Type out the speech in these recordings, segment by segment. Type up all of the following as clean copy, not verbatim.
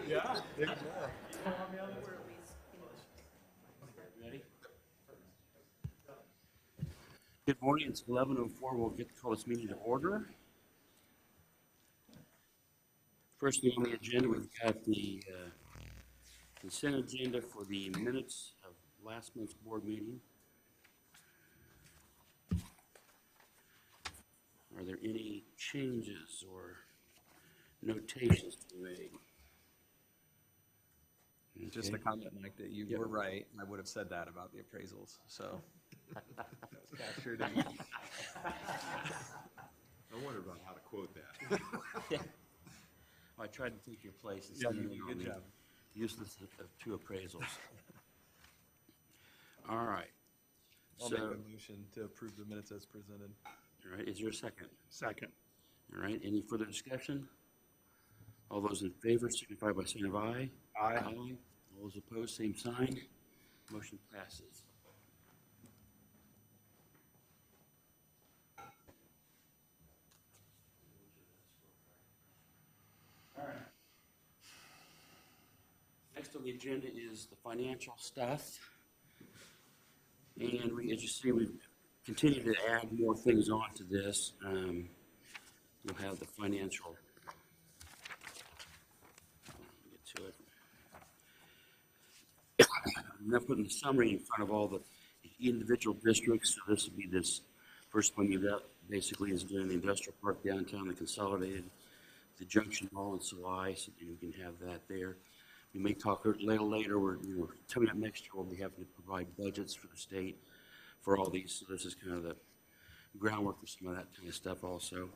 Yeah. Ready? Good morning. It's 11:04. We'll get to call this meeting to order. First thing on the agenda, we've got the consent agenda for the minutes of last month's board meeting. Are there any changes or notations to be made? Just Okay. a comment, Mike, that you Yep. were right. I would have said that about the appraisals, so. That's captured in. I wonder about how to quote that. I tried to take your place and Yeah, send you it did a on good the job. useless of two appraisals. All right. I'll So, make a motion to approve the minutes as presented. all right, is there a second? Second. All right, any further discussion? All those in favor signify by saying of aye. Aye. All those opposed, same sign. Motion passes. All right. Next on the agenda is the financial stuff. And we, as you see, we've continued to add more things onto this. You'll have the financial. Get to it. I'm not putting the summary in front of all the individual districts. So this would be this first one you got basically is doing the industrial park downtown, the consolidated, the junction mall in Salai, so you can have that there. We may talk a little later. We're coming up next year. We'll be having to provide budgets for the state for all these. So this is kind of the groundwork for some of that kind of stuff also.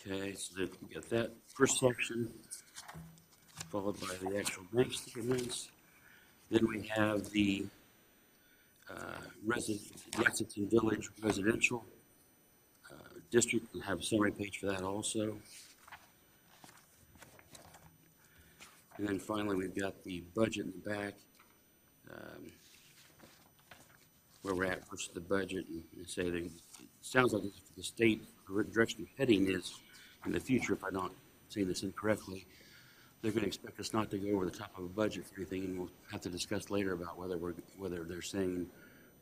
Okay, so we got that first section, followed by the actual bank statements. Then we have the Lexington Village residential district. We'll have a summary page for that also. And then finally, we've got the budget in the back, where we're at versus the budget, and say that it sounds like the state direction of heading is in the future, if I'm not saying this incorrectly, they're going to expect us not to go over the top of a budget for anything, and we'll have to discuss later about whether they're saying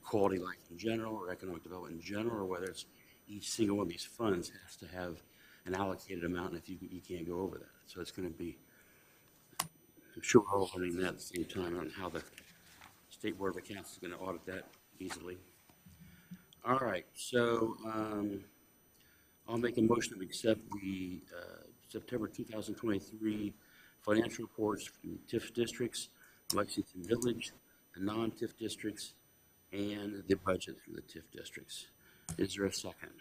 quality life in general or economic development in general, or whether it's each single one of these funds has to have an allocated amount, and if you can't go over that. So it's going to be, I'm sure we're all learning that at the same time on how the State Board of Accounts is going to audit that easily. All right, so I'll make a motion to accept the September 2023 financial reports from the TIF districts, Lexington Village, the non-TIF districts, and the budget for the TIF districts. Is there a second?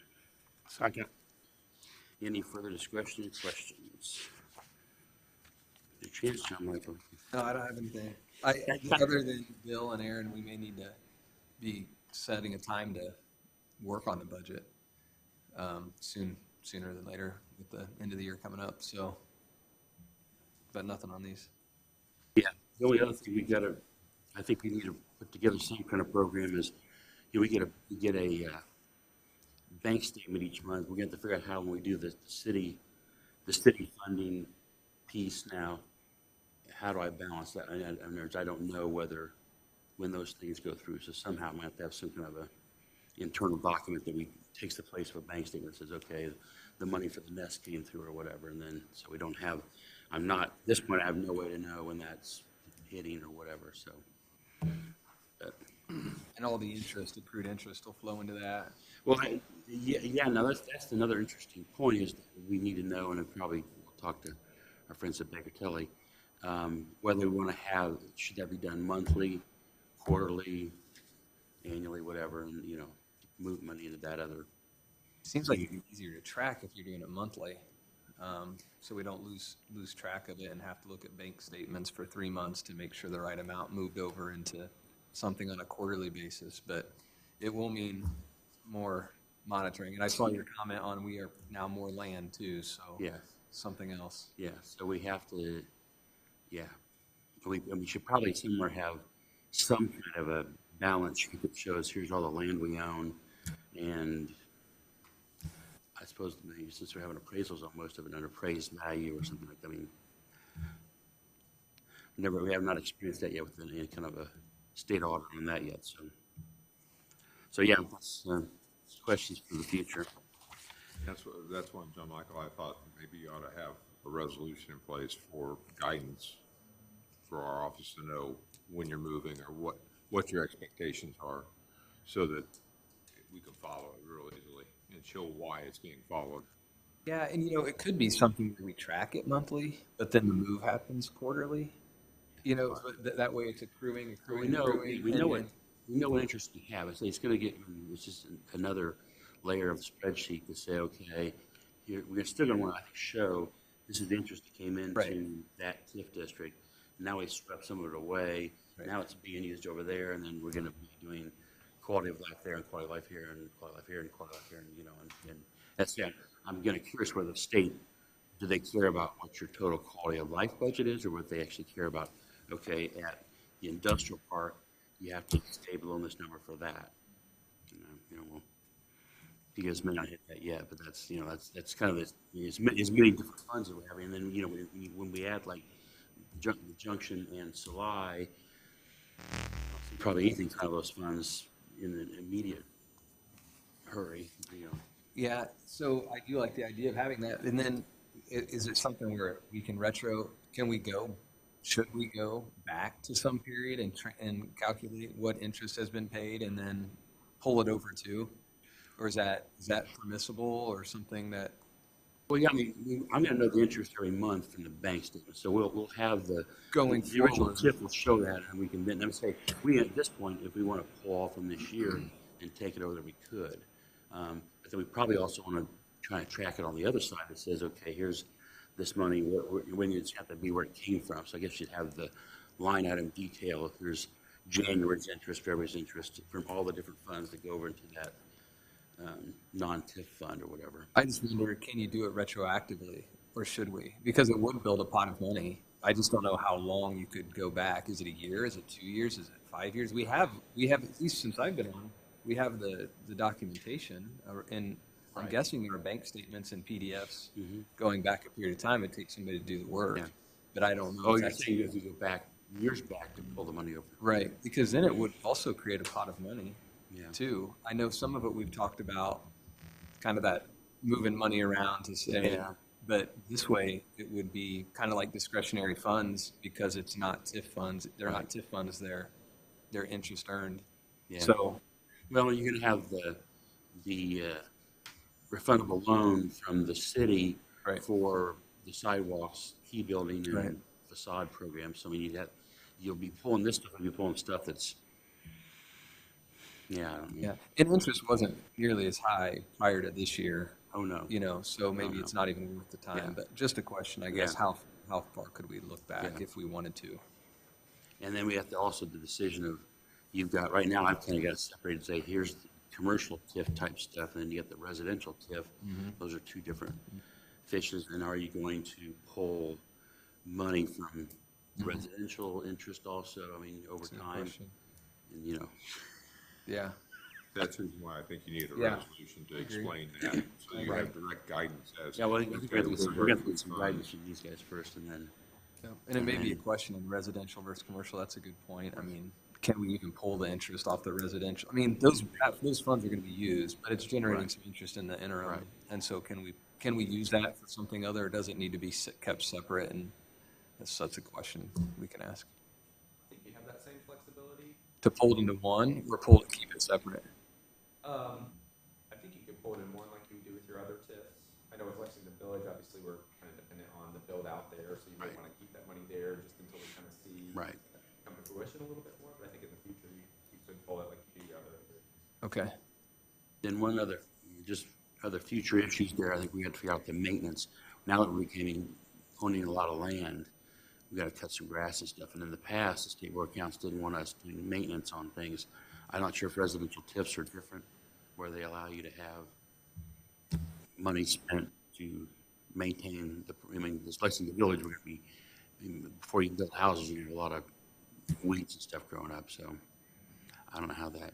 Second. Any further discussion or questions? Your chance, John Michael. No, I don't have anything. Other than Bill and Aaron, we may need to be setting a time to work on the budget sooner than later with the end of the year coming up. So, but nothing on these. Yeah, the only other thing I think we need to put together some kind of program is, we get a bank statement each month. We're going to have to figure out how when we do the city funding piece now, how do I balance that? I don't know when those things go through. So somehow I'm going to have some kind of a internal document that takes the place of a bank statement that says, okay, the money for the nest came through or whatever. And then, so we don't have, at this point, I have no way to know when that's hitting or whatever. So. And all the interest, accrued interest will flow into that. Well, no, that's another interesting point is that we need to know, and I probably will talk to our friends at Baker-Tilly, whether we want to should that be done monthly, quarterly, annually, whatever, and, move money into that other. Seems like it'd be easier to track if you're doing it monthly, so we don't lose track of it and have to look at bank statements for 3 months to make sure the right amount moved over into something on a quarterly basis. But it will mean more monitoring. And I saw your comment on we are now more land too, so Yeah. something else. Yeah, so we have to, we should probably somewhere have some kind of a balance sheet that shows here's all the land we own and suppose maybe since we're having appraisals on most of it, an appraised value or something like that. I mean, we have not experienced that yet with any kind of a state audit on that yet. So yeah, that's questions for the future. That's one, John Michael, I thought maybe you ought to have a resolution in place for guidance for our office to know when you're moving or what your expectations are, so that we can follow it real easily and show why it's being followed. Yeah, and it could be something that we track it monthly, but then the move happens quarterly. So that way it's accruing. We know what interest we have. It's going to get. It's just another layer of the spreadsheet to say, okay, we're still going to want to show this is the interest that came into Right. that TIF district. Now we swept some of it away. Right. Now it's being used over there, and then we're going to be doing quality of life there and quality of life here and quality of life here and quality of life here, and that's yeah. I'm kind of curious where the state, do they care about what your total quality of life budget is, or what they actually care about? Okay, at the industrial park, you have to stay below this number for that. Well, you guys may not hit that yet, but that's kind of as many different funds that we're having. And then when we add like the Junction and Salai, probably anything out of those funds in an immediate hurry. Yeah, so I do like the idea of having that. And then is it something where we can should we go back to some period and calculate what interest has been paid and then pull it over to? Or is that permissible or something that? Well, yeah, I mean, I'm going to know the interest every month from the bank statement, so we'll have the original forward. TIF will show that, and we can then say at this point, if we want to pull off from this year and take it over, that we could. But then we probably also want to try and track it on the other side that says, okay, here's this money, when it's have to be where it came from. So I guess you'd have the line item detail if there's January's interest, February's interest from all the different funds that go over into that non-TIF fund or whatever. I just wonder, can you do it retroactively or should we? Because it would build a pot of money. I just don't know how long you could go back. Is it a year? Is it 2 years? Is it 5 years? We have at least since I've been on, we have the documentation, and I'm guessing there are bank statements and PDFs going back a period of time. It takes somebody to do the work, but I don't know. Oh, you're saying you have to go back years back to pull the money over? Right, because then it would also create a pot of money, too. I know some of it we've talked about, kind of that moving money around to say, but this way it would be kind of like discretionary funds because it's not TIF funds. They're not TIF funds. They're interest earned. Yeah. So. Well, you're going to have the refundable loan from the city for the sidewalks, key building, and facade program. So I mean, you'll be pulling this stuff, and you'll be pulling stuff that's I don't know. And interest wasn't nearly as high prior to this year. Oh no. So maybe it's not even worth the time. But just a question, I guess, how far could we look back if we wanted to? And then we have to also the decision of. You've got, right now, I've kind of got it separated and say, here's the commercial TIF type stuff, and then you get the residential TIF. Those are two different fishes. And are you going to pull money from residential interest also? I mean, over time. And, Yeah. That's the reason why I think you need a resolution to explain that, so you have direct guidance as. Yeah, well, I think we're going to get some guidance from these guys first, and then. And it may be a question in residential versus commercial. That's a good point. I mean, can we even pull the interest off the residential? I mean, those funds are going to be used, but it's generating some interest in the interim. Right. And so can we use that for something other, or does it need to be kept separate? And that's a question we can ask. I think you have that same flexibility. To pull it into one or pull it, keep it separate? I think you could pull it in one like you do with your other TIFs. I know with Lexington Village, obviously we're kind of dependent on the build out there, so you might want to keep that money there just until we kind of see come to fruition a little bit more. But I think in the future you could pull it like you do your other. Okay. Then one other future issues there, I think we had to figure out the maintenance. Now that we're owning a lot of land, we got to cut some grass and stuff. And in the past, the state board of accounts didn't want us doing maintenance on things. I'm not sure if residential TIFs are different, where they allow you to have money spent to maintain this Lexington Village, we're going to be, before you build houses, you have a lot of weeds and stuff growing up. So I don't know how that.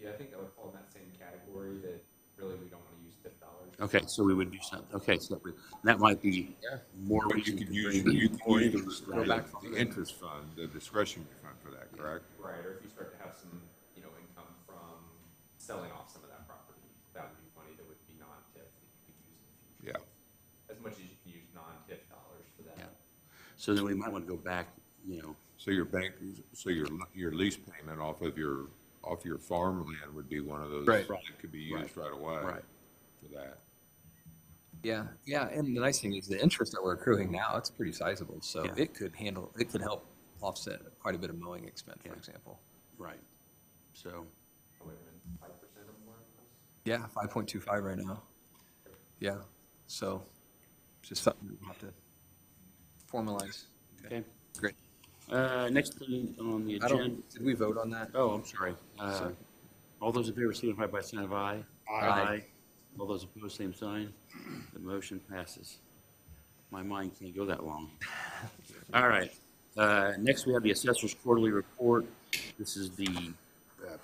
Yeah, I think that would fall in that same category that really we don't want to use TIF dollars Okay, so we would do something, okay, so that might be Yeah. more But reason you to could use, bring you could more use interest the, rate. the interest fund, the discretionary fund for that, correct? Right, or if you start to have some, income from selling off some of that property, that would be money that would be non-TIF that you could use in the future. Yeah. As much as you can use non-TIF dollars for Yeah. that. So then we might want to go back, So your bank, so your lease payment off your farmland would be one of those Right. that could be used right away Right. for that. Yeah, yeah, and the nice thing is the interest that we're accruing now, it's pretty sizable, so Yeah. it could help offset quite a bit of mowing expense, for Yeah. example. right, so, Probably around 5% or more. Yeah, 5.25 right now. Yeah, so it's just something we'll have to formalize. okay. Great. Next thing on the I agenda, don't, did we vote on that? oh, I'm sorry. Sorry. All those in favor signify by saying of aye. Aye. All those opposed, same sign. The motion passes. My mind can't go that long. All right. Next, we have the assessor's quarterly report. This is the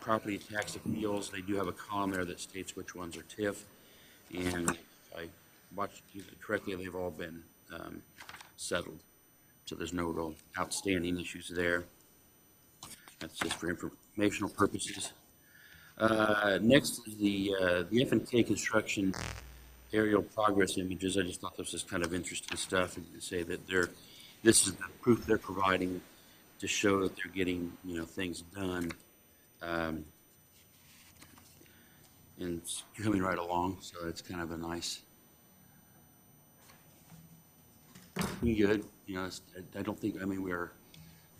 property tax appeals. They do have a column there that states which ones are TIF. And if I watched it correctly, they've all been settled. So there's no real outstanding issues there. That's just for informational purposes. Next is the F&K construction aerial progress images. I just thought this was kind of interesting stuff, and to say that this is the proof they're providing to show that they're getting, things done. And it's coming right along, so it's kind of a nice, good. I don't think, we're,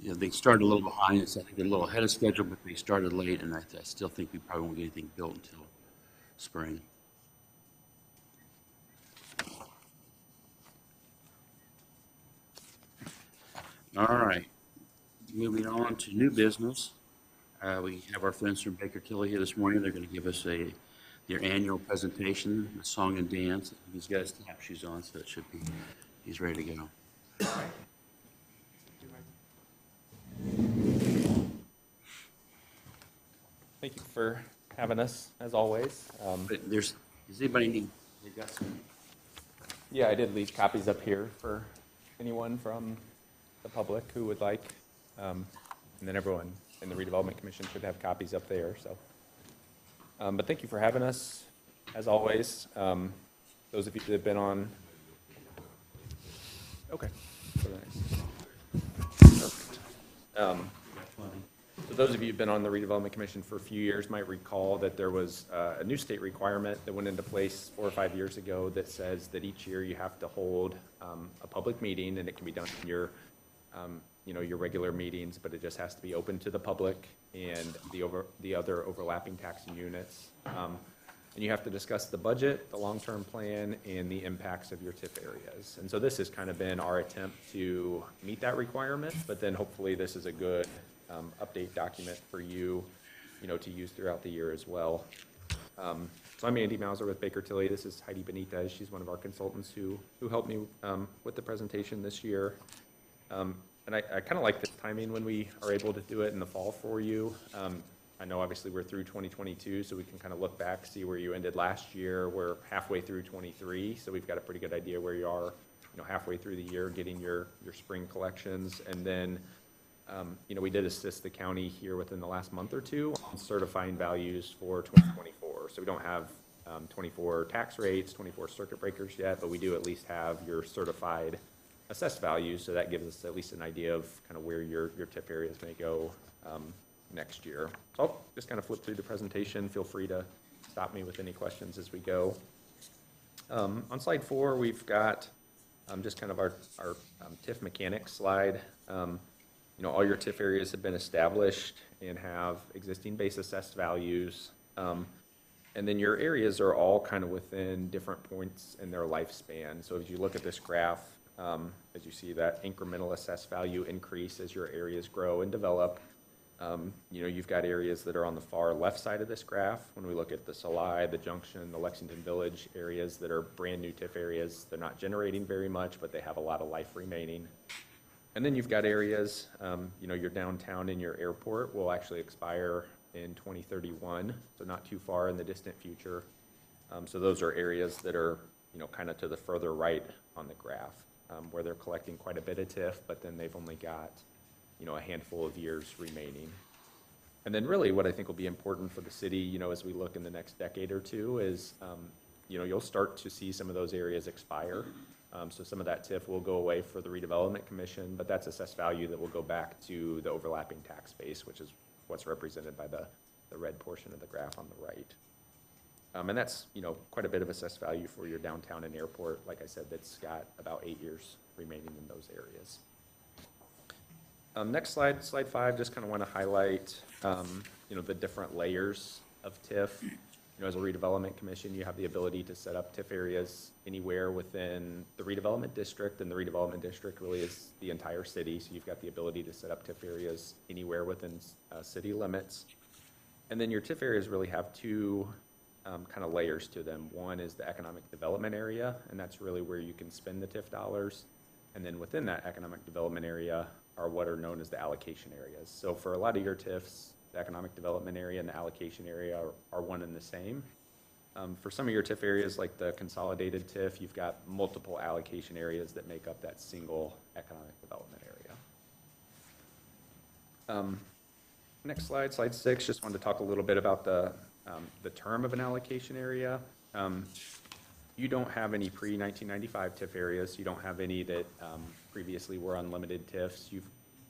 they started a little behind us. I think they're a little ahead of schedule, but they started late, and I still think we probably won't get anything built until spring. All right, moving on to new business. We have our friends from Baker Tilly here this morning. They're going to give us their annual presentation, the song and dance. He's got his tap shoes on, so he's ready to go. Thank you for having us, as always. But does anybody need, they've got some, Yeah, I did leave copies up here for anyone from the public who would like. And then everyone in the Redevelopment Commission should have copies up there, so. But thank you for having us, as always. Those of you that have been on. Okay. Perfect. So those of you who've been on the Redevelopment Commission for a few years might recall that there was a new state requirement that went into place 4 or 5 years ago that says that each year you have to hold a public meeting, and it can be done in your your regular meetings, but it just has to be open to the public and the other overlapping taxing units. And you have to discuss the budget, the long-term plan, and the impacts of your TIF areas. And so this has kind of been our attempt to meet that requirement, but then hopefully this is a good update document for you, to use throughout the year as well. So I'm Andy Mauser with Baker Tilly. This is Heidi Benitez. She's one of our consultants who helped me with the presentation this year. And I kind of like this timing when we are able to do it in the fall for you. I know obviously we're through 2022, so we can kind of look back, see where you ended last year. We're halfway through 23, so we've got a pretty good idea where you are, halfway through the year, getting your spring collections. And then, we did assist the county here within the last month or two on certifying values for 2024. So we don't have 24 tax rates, 24 circuit breakers yet, but we do at least have your certified assessed values, so that gives us at least an idea of kind of where your TIF areas may go next year. So I'll just kind of flip through the presentation. Feel free to stop me with any questions as we go. On slide 4, we've got just kind of our TIF mechanics slide. All your TIF areas have been established and have existing base assessed values. And then your areas are all kind of within different points in their lifespan. So as you look at this graph, as you see that incremental assessed value increase as your areas grow and develop. You've got areas that are on the far left side of this graph. When we look at the Salai, the Junction, the Lexington Village areas that are brand new TIF areas, they're not generating very much, but they have a lot of life remaining. And then you've got areas, your downtown and your airport will actually expire in 2031, so not too far in the distant future. So those are areas that are, kind of to the further right on the graph, where they're collecting quite a bit of TIF, but then they've only got, a handful of years remaining. And then really what I think will be important for the city, as we look in the next decade or two is, you'll start to see some of those areas expire. So some of that TIF will go away for the Redevelopment Commission, but that's assessed value that will go back to the overlapping tax base, which is what's represented by the red portion of the graph on the right. And that's, quite a bit of assessed value for your downtown and airport. Like I said, that's got about 8 years remaining in those areas. Next slide, slide 5, just kind of want to highlight, the different layers of TIF. As a redevelopment commission, you have the ability to set up TIF areas anywhere within the redevelopment district, and the redevelopment district really is the entire city, so you've got the ability to set up TIF areas anywhere within city limits. And then your TIF areas really have two kind of layers to them. One is the economic development area, and that's really where you can spend the TIF dollars. And then within that economic development area are what are known as the allocation areas. So for a lot of your TIFs, the economic development area and the allocation area are one and the same. For some of your TIF areas, like the consolidated TIF, you've got multiple allocation areas that make up that single economic development area. Next slide, slide 6, just wanted to talk a little bit about the term of an allocation area. You don't have any pre-1995 TIF areas. You don't have any that previously were unlimited TIFs.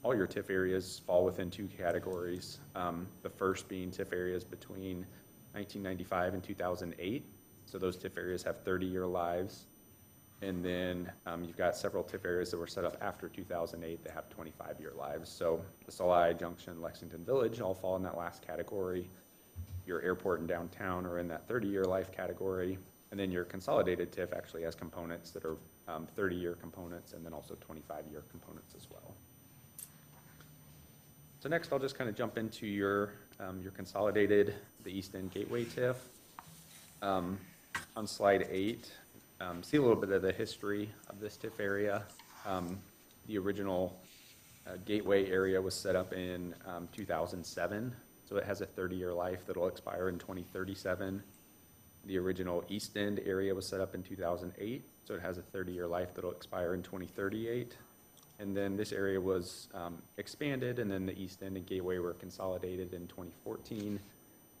All your TIF areas fall within 2 categories. The first being TIF areas between 1995 and 2008. So those TIF areas have 30-year lives. And then you've got several TIF areas that were set up after 2008 that have 25-year lives. So the Salai, Junction, Lexington Village all fall in that last category. Your airport and downtown are in that 30-year life category. And then your consolidated TIF actually has components that are 30-year components and then also 25-year components as well. So next, I'll just kind of jump into your consolidated, the East End Gateway TIF. On slide 8, see a little bit of the history of this TIF area. The original Gateway area was set up in 2007, so it has a 30-year life that'll expire in 2037. The original East End area was set up in 2008, so it has a 30-year life that'll expire in 2038. And then this area was expanded, and then the East End and Gateway were consolidated in 2014.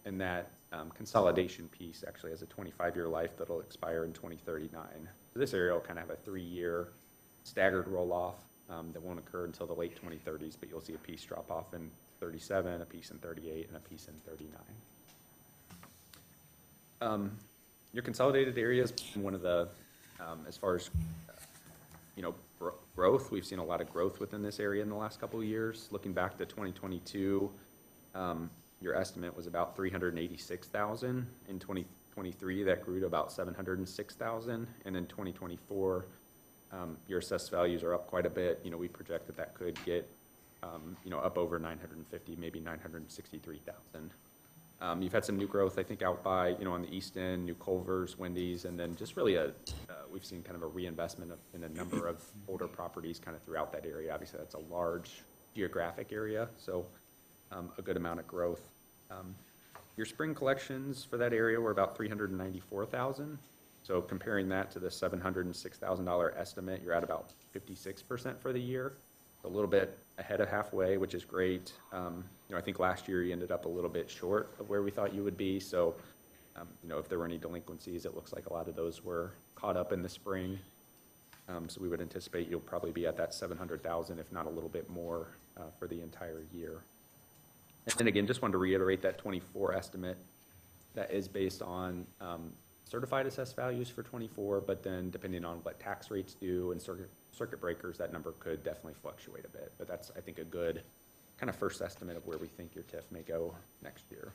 And that consolidation piece actually has a 25-year life that'll expire in 2039. So this area will kind of have a 3-year staggered roll-off that won't occur until the late 2030s, but you'll see a piece drop off in 37, a piece in 38, and a piece in 39. Your consolidated areas, one of the, as far as, growth, we've seen a lot of growth within this area in the last couple of years. Looking back to 2022, your estimate was about 386,000. In 2023, that grew to about 706,000. And in 2024, your assessed values are up quite a bit. We project that could get, up over 950, maybe 963,000. You've had some new growth, I think, out by, on the East End, new Culver's, Wendy's, and then just really we've seen kind of a reinvestment in a number of older properties kind of throughout that area. Obviously, that's a large geographic area, so a good amount of growth. Your spring collections for that area were about $394,000. So comparing that to the $706,000 estimate, you're at about 56% for the year. A little bit ahead of halfway, which is great. I think last year you ended up a little bit short of where we thought you would be. So, if there were any delinquencies, it looks like a lot of those were caught up in the spring. So we would anticipate you'll probably be at that $700,000, if not a little bit more, for the entire year. And again, just wanted to reiterate that 24 estimate that is based on certified assessed values for 24, but then depending on what tax rates do and circuit breakers, that number could definitely fluctuate a bit. But that's, I think, a good kind of first estimate of where we think your TIF may go next year.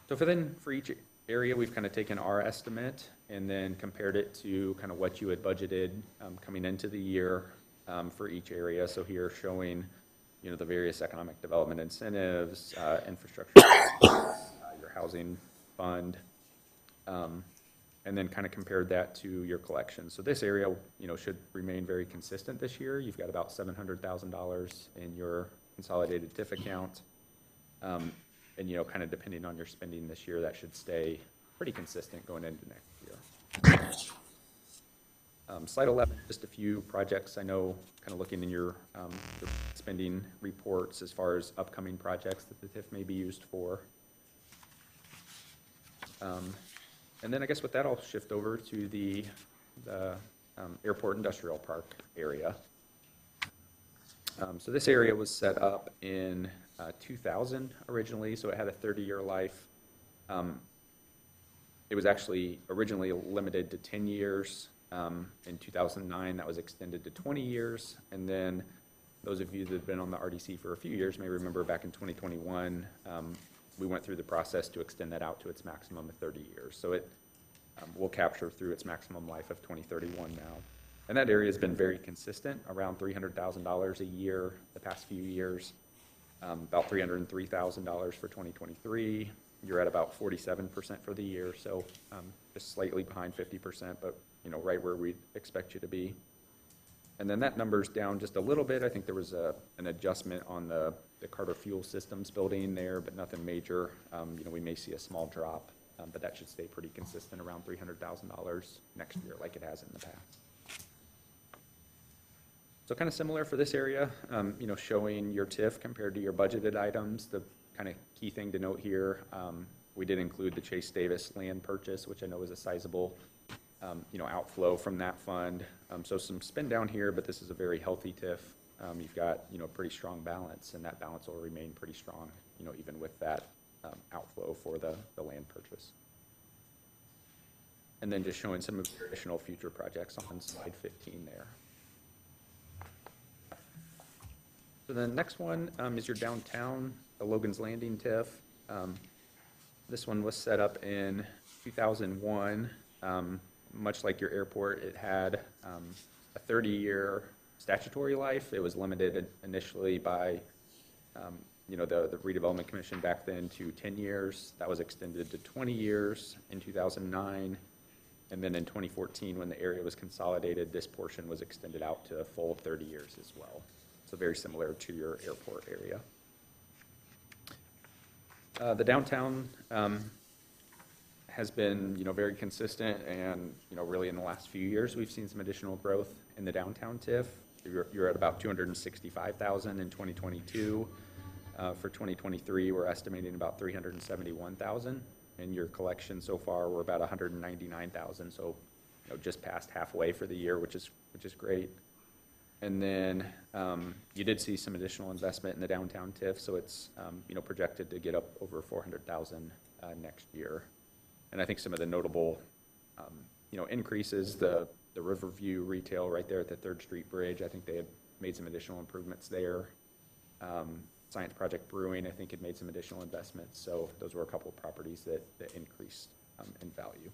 So for each area, we've kind of taken our estimate and then compared it to kind of what you had budgeted coming into the year for each area. So here showing, the various economic development incentives, infrastructure, your housing fund, and then kind of compared that to your collection. So this area, should remain very consistent this year. You've got about $700,000 in your consolidated TIF account. And, kind of depending on your spending this year, that should stay pretty consistent going into next year. Slide 11, just a few projects. I know, kind of looking in your spending reports as far as upcoming projects that the TIF may be used for. And then I guess with that, I'll shift over to the Airport Industrial Park area. So this area was set up in 2000 originally, so it had a 30-year life. It was actually originally limited to 10 years. In 2009, that was extended to 20 years. And then those of you that have been on the RDC for a few years may remember back in 2021, we went through the process to extend that out to its maximum of 30 years. So it will capture through its maximum life of 2031 now. And that area has been very consistent, around $300,000 a year the past few years, about $303,000 for 2023. You're at about 47% for the year, so just slightly behind 50%, but right where we'd expect you to be. And then that number's down just a little bit. I think there was an adjustment on the Carter Fuel Systems building there, but nothing major. We may see a small drop, but that should stay pretty consistent around $300,000 next year like it has in the past. So kind of similar for this area, showing your TIF compared to your budgeted items. The kind of key thing to note here, we did include the Chase Davis land purchase, which I know is a sizable outflow from that fund. So some spend down here, but this is a very healthy TIF. You've got, a pretty strong balance, and that balance will remain pretty strong, even with that outflow for the land purchase. And then just showing some of the additional future projects on slide 15 there. So the next one is your downtown, the Logan's Landing TIF. This one was set up in 2001. Much like your airport, it had a 30-year statutory life. It was limited initially by, the Redevelopment Commission back then to 10 years. That was extended to 20 years in 2009. And then in 2014, when the area was consolidated, this portion was extended out to a full 30 years as well. So very similar to your airport area. The downtown has been, very consistent, and really in the last few years we've seen some additional growth in the downtown TIF. You're at about $265,000 in 2022. For 2023, we're estimating about $371,000, and your collection so far we're about $199,000. So just past halfway for the year, which is great. And then you did see some additional investment in the downtown TIF, so it's projected to get up over $400,000 next year. And I think some of the notable increases, the Riverview retail right there at the 3rd Street Bridge, I think they had made some additional improvements there. Science Project Brewing, I think, had made some additional investments, so those were a couple of properties that increased in value.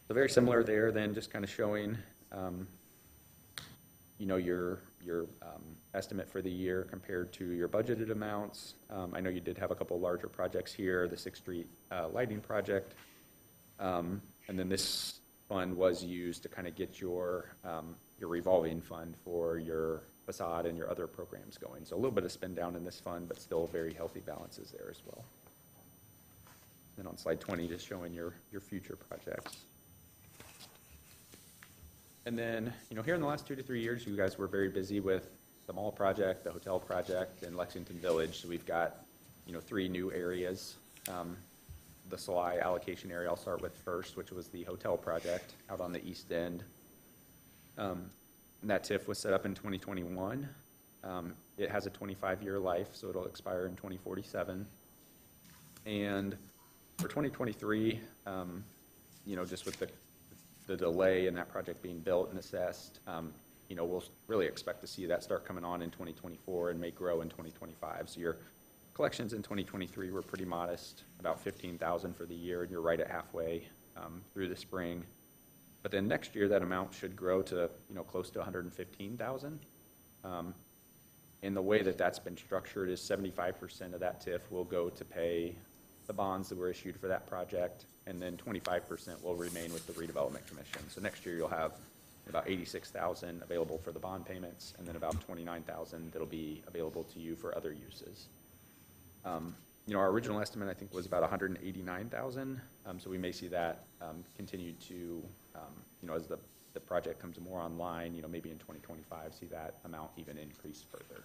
So very similar there, then just kind of showing your estimate for the year compared to your budgeted amounts. I know you did have a couple larger projects here, the 6th Street lighting project. And then this fund was used to kind of get your revolving fund for your facade and your other programs going. So a little bit of spend down in this fund, but still very healthy balances there as well. Then on slide 20, just showing your future projects. And then, here in the last 2 to 3 years, you guys were very busy with the mall project, the hotel project, and Lexington Village. So we've got, 3 new areas. The Salai allocation area I'll start with first, which was the hotel project out on the east end. And that TIF was set up in 2021. It has a 25-year life, so it'll expire in 2047. And for 2023, just with the delay in that project being built and assessed, we'll really expect to see that start coming on in 2024 and may grow in 2025. So your collections in 2023 were pretty modest, about $15,000 for the year, and you're right at halfway through the spring. But then next year, that amount should grow to, close to $115,000. And the way that that's been structured is 75% of that TIF will go to pay the bonds that were issued for that project, and then 25% will remain with the Redevelopment Commission. So next year you'll have about $86,000 available for the bond payments, and then about $29,000 that'll be available to you for other uses. our original estimate, I think, was about 189,000. So we may see that continue to, as the project comes more online, maybe in 2025, see that amount even increase further.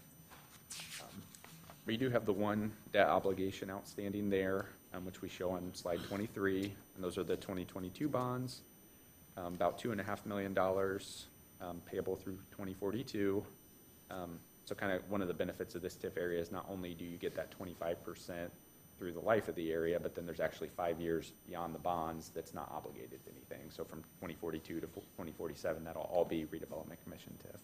We do have the one debt obligation outstanding there, which we show on slide 23, and those are the 2022 bonds, about $2.5 million payable through 2042. So kind of one of the benefits of this TIF area is not only do you get that 25% through the life of the area, but then there's actually 5 years beyond the bonds that's not obligated to anything. So from 2042 to 2047, that'll all be redevelopment commission TIF.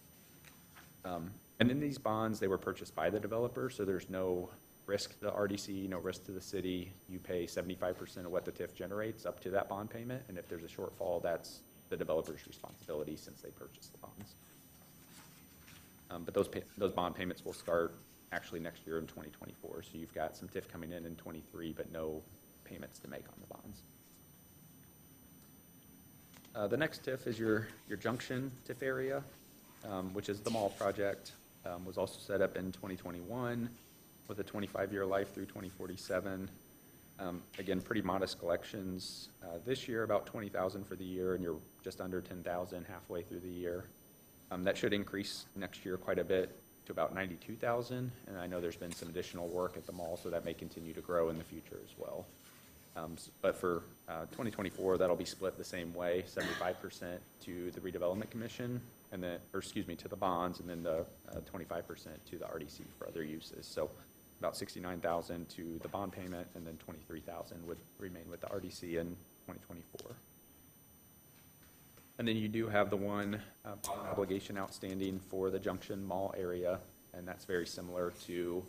And then these bonds, they were purchased by the developer, so there's no risk to the RDC, no risk to the city. You pay 75% of what the TIF generates up to that bond payment, and if there's a shortfall, that's the developer's responsibility since they purchased the bonds. But those bond payments will start actually next year in 2024. So you've got some TIF coming in 23, but no payments to make on the bonds. The next TIF is your Junction TIF area, which is the mall project. Was also set up in 2021 with a 25-year life through 2047. Again, pretty modest collections. This year, about 20,000 for the year, and you're just under 10,000 halfway through the year. That should increase next year quite a bit to about 92,000, and I know there's been some additional work at the mall, so that may continue to grow in the future as well. But for 2024, that'll be split the same way, 75% to the Redevelopment Commission, and then, to the bonds, and then the 25% to the RDC for other uses. So about 69,000 to the bond payment, and then 23,000 would remain with the RDC in 2024. And then you do have the one bond obligation outstanding for the Junction Mall area, and that's very similar to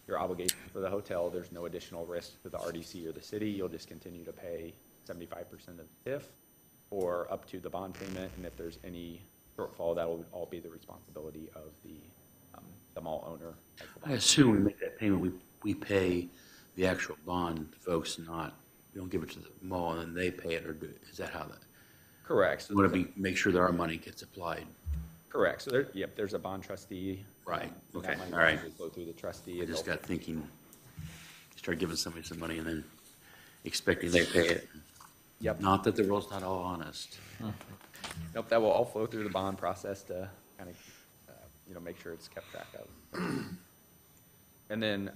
your obligation for the hotel. There's no additional risk to the RDC or the city. You'll just continue to pay 75% of the TIF or up to the bond payment, and if there's any shortfall, that will all be the responsibility of the mall owner. I assume we make that payment, we pay the actual bond folks, we don't give it to the mall and then they pay it, or is that how that? Correct. So We want to make sure that our money gets applied. correct. So there's a bond trustee. Right. And Okay. that money All right. will usually go through the trustee. I and just they'll- got thinking, start giving somebody some money and then expecting they pay it. Yep. Not that the world's not all honest. Nope, that will all flow through the bond process to kind of, make sure it's kept track of. And then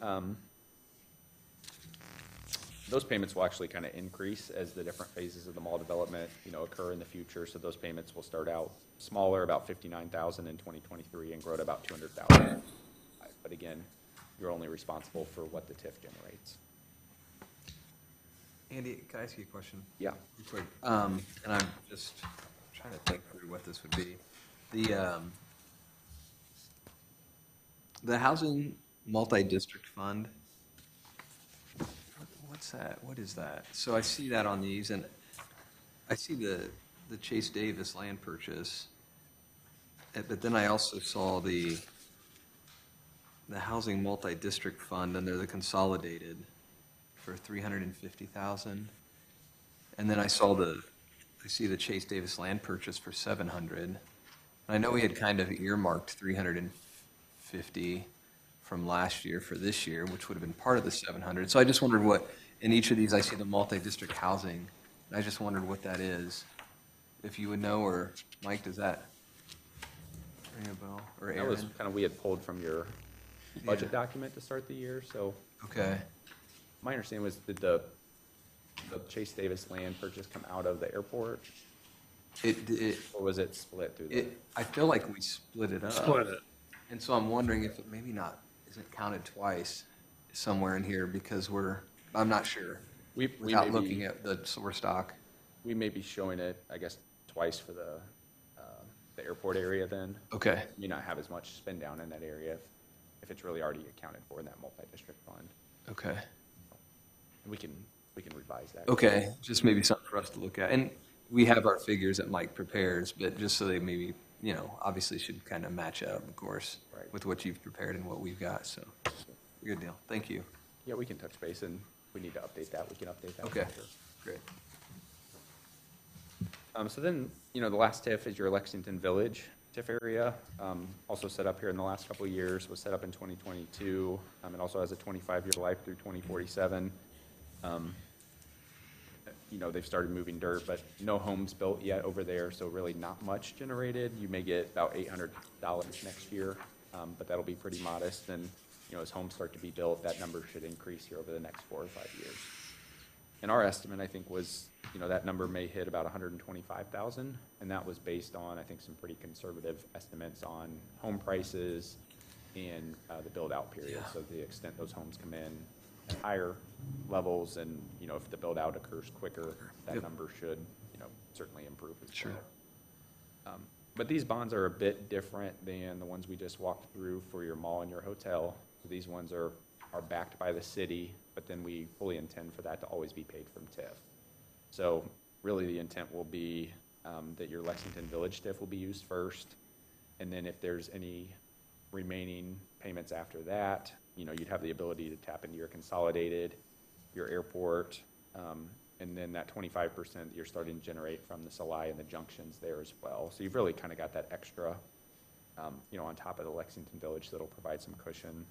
those payments will actually kind of increase as the different phases of the mall development, occur in the future. So those payments will start out smaller, about 59,000 in 2023, and grow to about 200,000. But again, you're only responsible for what the TIF generates. Andy, can I ask you a question? Yeah. Real quick. And I'm just trying to think through what this would be. The Housing Multi-District Fund, what's that? What is that? So I see that on these, and I see the Chase Davis land purchase, but then I also saw the Housing Multi-District Fund under the consolidated for 350,000. And then I see the Chase Davis land purchase for 700. And I know we had kind of earmarked 350 from last year for this year, which would have been part of the 700. So I just wondered what, in each of these, I see the multi-district housing, and I just wondered what that is. If you would know, or Mike, does that ring a bell? Or That was Aaron? kind of, we had pulled from your budget document to start the year. So Okay. my understanding was that the Chase Davis land purchase come out of the airport, or was it split through the? I feel like we split it up. Split it. And so I'm wondering if it maybe isn't counted twice somewhere in here, because I'm not sure. We Without may be- looking at the source stock. We may be showing it, I guess, twice for the airport area then. Okay. May not have as much spend down in that area if it's really already accounted for in that multi-district fund. Okay. We can revise that. Okay, just maybe something for us to look at. And we have our figures that Mike prepares, but just so they maybe, obviously should kind of match up, of course, Right. with what you've prepared and what we've got, so, good deal. Thank you. Yeah, we can touch base, and we need to update that. We can update that. Okay, later. great. So then, the last TIF is your Lexington Village TIF TIF area, also set up here in the last couple of years, was set up in 2022. It also has a 25-year life through 2047. You know, they've started moving dirt, but no homes built yet over there, so really not much generated. You may get about $800 next year, but that'll be pretty modest. And, you know, as homes start to be built, that number should increase here over the next 4 or 5 years. And our estimate, I think, was, you know, that number may hit about 125,000, and that was based on, I think, some pretty conservative estimates on home prices and the build-out period. Yeah. So to the extent those homes come in at higher levels, and, you know, if the build-out occurs quicker, that Yep. number should, you know, certainly improve as Sure. well. But these bonds are a bit different than the ones we just walked through for your mall and your hotel. So these ones are backed by the city, but then we fully intend for that to always be paid from TIF. So really the intent will be that your Lexington Village TIF will be used first, and then if there's any remaining payments after that, you know, you'd have the ability to tap into your consolidated, your airport, and then that 25% that you're starting to generate from the Salai and the junctions there as well. So you've really kind of got that extra, you know, on top of the Lexington Village that'll provide some cushion.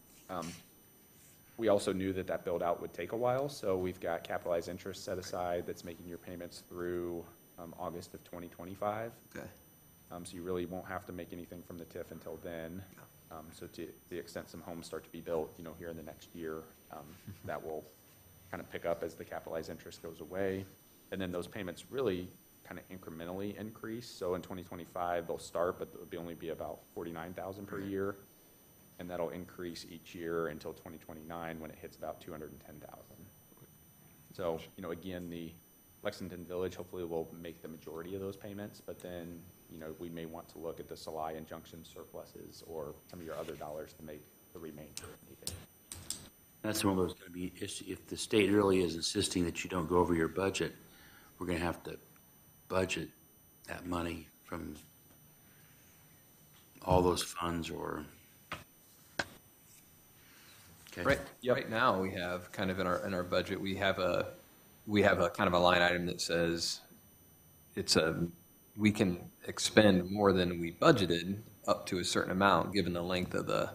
We also knew that that build out would take a while, so we've got capitalized interest set aside that's making your payments through August of 2025. Okay. So you really won't have to make anything from the TIF until then. So to the extent some homes start to be built, you know, here in the next year, that will kind of pick up as the capitalized interest goes away. And then those payments really kind of incrementally increase. So in 2025, they'll start, but it'll only be about $49,000 per year. And that'll increase each year until 2029 when it hits about $210,000. So, you know, again, the Lexington Village hopefully will make the majority of those payments, but then, you know, we may want to look at the Salai and Junction surpluses or some of your other dollars to make the remainder if needed. That's one of those going to be, if the state really is insisting that you don't go over your budget, we're going to have to budget that money from all those funds or. Okay. Right, right now, we have kind of in our budget, we have a kind of a line item that says we can expend more than we budgeted up to a certain amount, given the length of the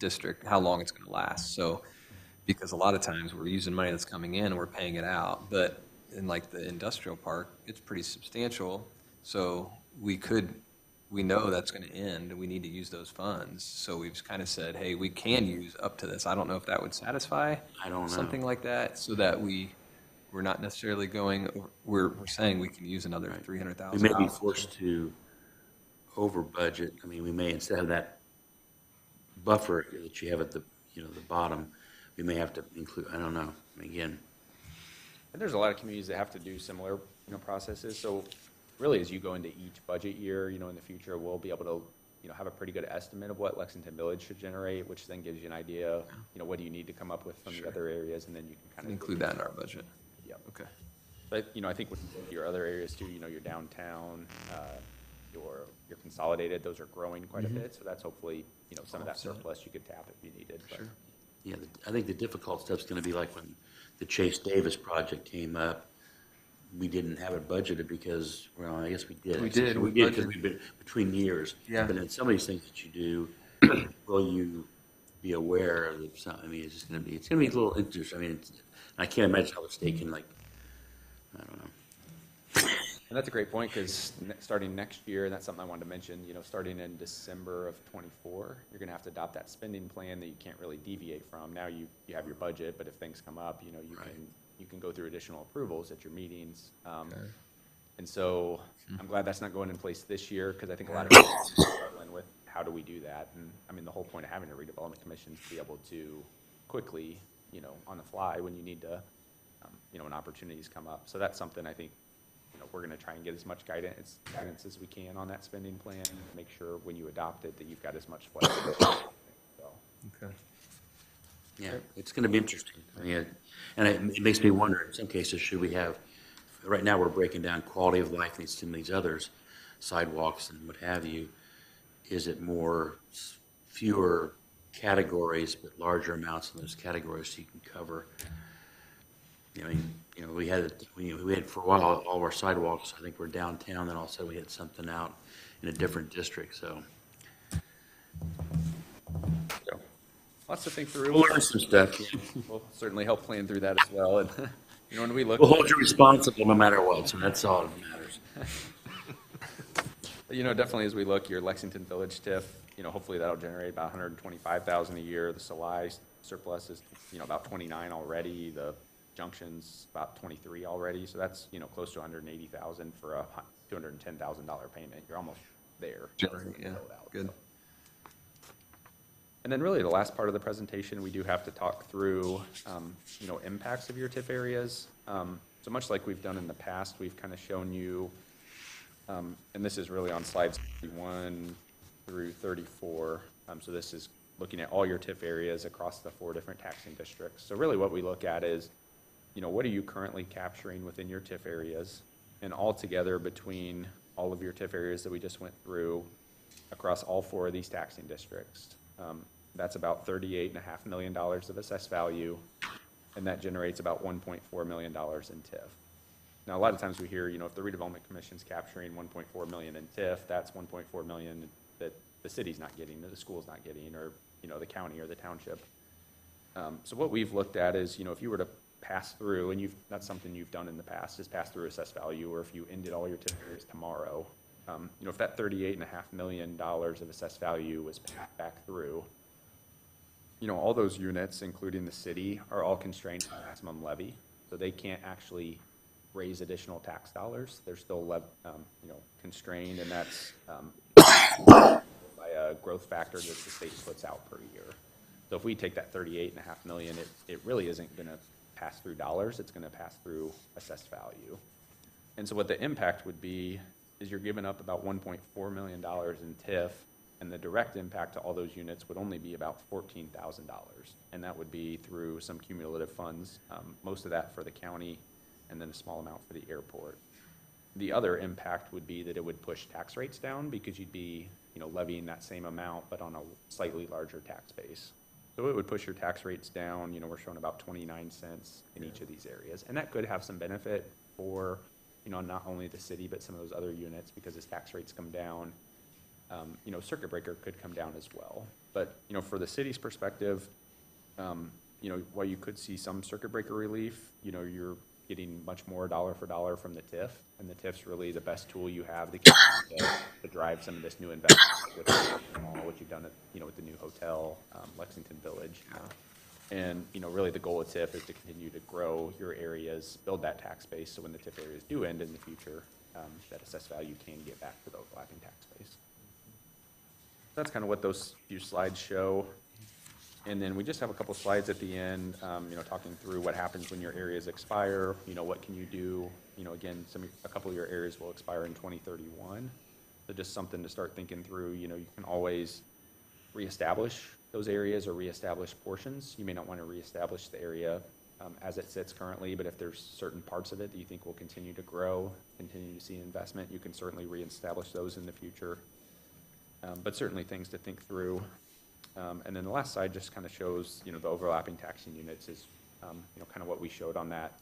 district, how long it's gonna last. So, because a lot of times we're using money that's coming in and we're paying it out, but in like the industrial park, it's pretty substantial. So we know that's going to end, and we need to use those funds. So we've kind of said, hey, we can use up to this. I don't know if that would satisfy. I don't know. Something like that, so that we're not necessarily going, we're saying we can use another $300,000. We may be forced to over budget. I mean, we may, instead of that buffer that you have at the, you know, the bottom, we may have to include, I don't know, again. And there's a lot of communities that have to do similar, you know, processes. So really, as you go into each budget year, you know, in the future, we'll be able to, you know, have a pretty good estimate of what Lexington Village should generate, which then gives you an idea, you know, what do you need to come up with from the other areas, and then you can kind of Include that in our budget. Yep. Okay. But, you know, I think with your other areas too, you know, your downtown, your consolidated, those are growing quite a bit. So that's hopefully, you know, some of that Offset. surplus you could tap if you needed. But Sure. Yeah, I think the difficult stuff's going to be like when the Chase Davis project came up. We didn't have it budgeted because, well, I guess we did. We did. We did because we've been between years. Yeah. But in some of these things that you do, will you be aware of some, I mean, it's going to be a little interesting. I mean, I can't imagine how the state can, like, I don't know. And that's a great point, because starting next year, and that's something I wanted to mention, you know, starting in December of '24, you're going to have to adopt that spending plan that you can't really deviate from. Now you have your budget, but if things come up, you know, you can go through additional approvals at your meetings. And so I'm glad that's not going in place this year, because I think a lot of people are struggling with how do we do that. And I mean, the whole point of having a redevelopment commission is to be able to quickly, you know, on the fly when you need to, you know, when opportunities come up. So that's something I think, you know, we're going to try and get as much guidance as we can on that spending plan, and make sure when you adopt it that you've got as much flexibility. So. Okay. Yeah, it's going to be interesting. I mean, and it makes me wonder, in some cases, should we have, right now we're breaking down quality of life and some of these others, sidewalks and what have you. Is it fewer categories, but larger amounts in those categories so you can cover? I mean, you know, we had for a while, all of our sidewalks, I think, were downtown, then all of a sudden we had something out in a different district, so. So, lots to think through. We'll learn some stuff. Yeah. We'll certainly help plan through that as well. And, you know, when we look, We'll hold you responsible no matter what, so that's all that matters. you know, definitely as we look, your Lexington Village TIF, you know, hopefully that'll generate about 125,000 a year. The Salai surplus is, you know, about 29 already. The Junction's about 23 already. So that's, you know, close to 180,000 for a $210,000 payment. You're almost there. Right, yeah, good. And then really the last part of the presentation, we do have to talk through, you know, impacts of your TIF areas. So much like we've done in the past, we've kind of shown you, and this is really on slides 31 through 34. So this is looking at all your TIF areas across the 4 different taxing districts. So really what we look at is, you know, what are you currently capturing within your TIF areas? And all together between all of your TIF areas that we just went through across all 4 of these taxing districts. That's about $38.5 million of assessed value, and that generates about $1.4 million in TIF. Now, a lot of times we hear, you know, if the Redevelopment Commission's capturing $1.4 million in TIF, that's $1.4 million that the city's not getting, or the school's not getting, or, you know, the county or the township. So what we've looked at is, you know, if you were to pass through, and that's something you've done in the past, is pass through assessed value, or if you ended all your TIF areas tomorrow, you know, if that $38.5 million of assessed value was passed back through, you know, all those units, including the city, are all constrained to maximum levy, so they can't actually raise additional tax dollars. They're still, you know, constrained, and that's by a growth factor that the state puts out per year. So if we take that $38.5 million, it really isn't going to pass through dollars. It's going to pass through assessed value. And so what the impact would be is you're giving up about $1.4 million in TIF, and the direct impact to all those units would only be about $14,000. And that would be through some cumulative funds, most of that for the county, and then a small amount for the airport. The other impact would be that it would push tax rates down because you'd be, you know, levying that same amount, but on a slightly larger tax base. So it would push your tax rates down. You know, we're showing about 29 cents in each of these areas. And that could have some benefit for, you know, not only the city, but some of those other units, because as tax rates come down, you know, circuit breaker could come down as well. But, you know, for the city's perspective, you know, while you could see some circuit breaker relief, you know, you're getting much more dollar for dollar from the TIF, and the TIF's really the best tool you have to drive some of this new investment with the mall, what you've done at, you know, with the new hotel, Lexington Village. And, you know, really the goal of TIF is to continue to grow your areas, build that tax base, so when the TIF areas do end in the future, that assessed value can get back to the overlapping tax base. That's kind of what those few slides show. And then we just have a couple slides at the end, you know, talking through what happens when your areas expire. You know, what can you do? You know, again, a couple of your areas will expire in 2031. So just something to start thinking through. You know, you can always reestablish those areas or reestablish portions. You may not want to reestablish the area as it sits currently, but if there's certain parts of it that you think will continue to grow, continue to see investment, you can certainly reestablish those in the future. But certainly things to think through. And then the last slide just kind of shows, you know, the overlapping taxing units is, you know, kind of what we showed on that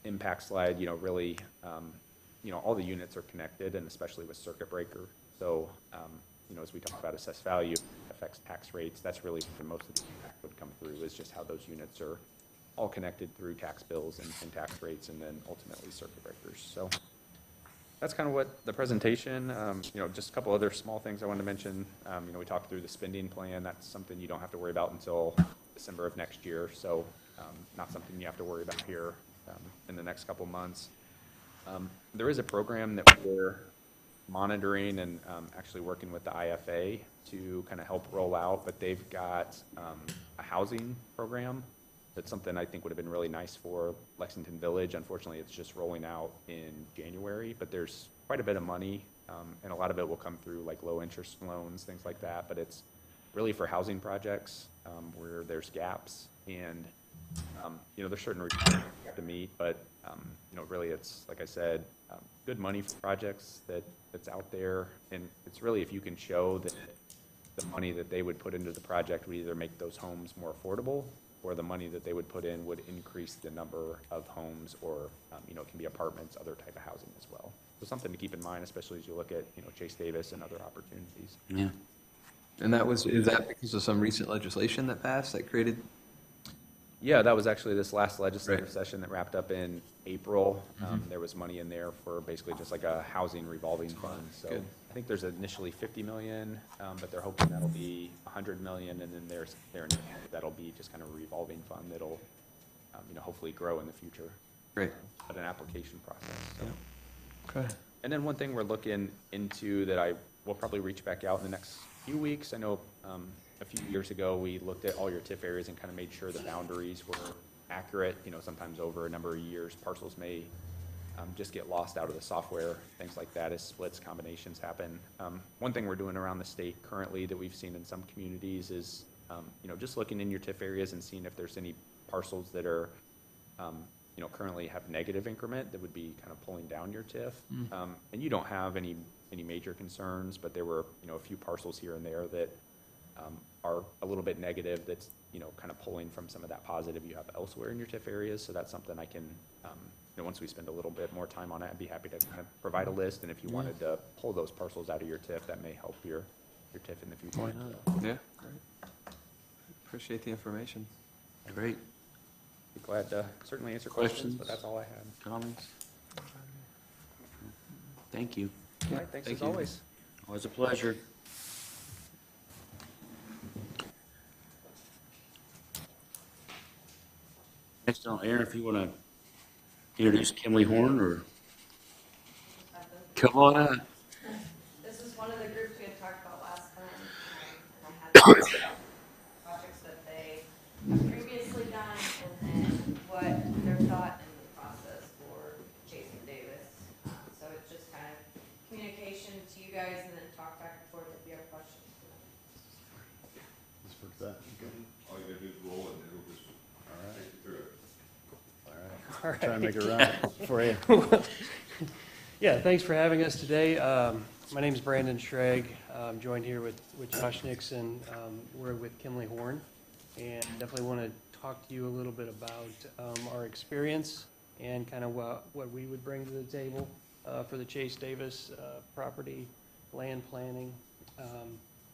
impact slide. You know, really, you know, all the units are connected, and especially with circuit breaker. So, you know, as we talk about assessed value, affects tax rates. That's really where most of the impact would come through, is just how those units are all connected through tax bills and tax rates, and then ultimately circuit breakers. So that's kind of what the presentation, you know, just a couple other small things I wanted to mention. You know, we talked through the spending plan. That's something you don't have to worry about until December of next year. So not something you have to worry about here in the next couple months. There is a program that we're monitoring and actually working with the IFA to kind of help roll out, but they've got a housing program. That's something I think would have been really nice for Lexington Village. Unfortunately, it's just rolling out in January, but there's quite a bit of money, and a lot of it will come through like low interest loans, things like that. But it's really for housing projects where there's gaps, and you know, there's certain requirements you have to meet, but you know, really it's, like I said, good money for projects that's out there. And it's really, if you can show that the money that they would put into the project would either make those homes more affordable, or the money that they would put in would increase the number of homes or, you know, it can be apartments, other type of housing as well. So something to keep in mind, especially as you look at, you know, Chase Davis and other opportunities. Yeah. And is that because of some recent legislation that passed that created? Yeah, that was actually this last legislative Right. session that wrapped up in April. There was money in there for basically just like a housing revolving fund. So Good. I think there's initially 50 million, but they're hoping that'll be 100 million, and then that'll be just kind of a revolving fund that'll, you know, hopefully grow in the future. Great. But an application process. So. Okay. And then one thing we're looking into that I will probably reach back out in the next few weeks. I know a few years ago, we looked at all your TIF areas and kind of made sure the boundaries were accurate. You know, sometimes over a number of years, parcels may just get lost out of the software, things like that as splits, combinations happen. One thing we're doing around the state currently that we've seen in some communities is, you know, just looking in your TIF areas and seeing if there's any parcels that are, you know, currently have negative increment that would be kind of pulling down your TIF. And you don't have any major concerns, but there were, you know, a few parcels here and there that are a little bit negative that's, you know, kind of pulling from some of that positive you have elsewhere in your TIF areas. So that's something I can, you know, once we spend a little bit more time on it, I'd be happy to kind of provide a list. And if you wanted to pull those parcels out of your TIF, that may help your TIF in the future. Why not? Yeah. Great. Appreciate the information. Great. Be glad to certainly answer questions, Questions? but that's all I had. Comments? Thank you. All right, thanks Thank as you. always. Always a pleasure. Next on, Aaron, if you want to introduce Kimley Horn, or come on up. This is one of the groups we had talked about last time, and I had projects that they have previously done, and then what their thought in the process for Jason Davis. So it's just kind of communication to you guys, and then talk back and forth if you have questions. All you gotta do is roll it, and it'll just take you through it. Try and make it run for you. Yeah, thanks for having us today. My name is Brandon Schrag. I'm joined here with Josh Nixon. We're with Kimley Horn, and definitely want to talk to you a little bit about our experience and kind of what we would bring to the table for the Chase Davis property land planning.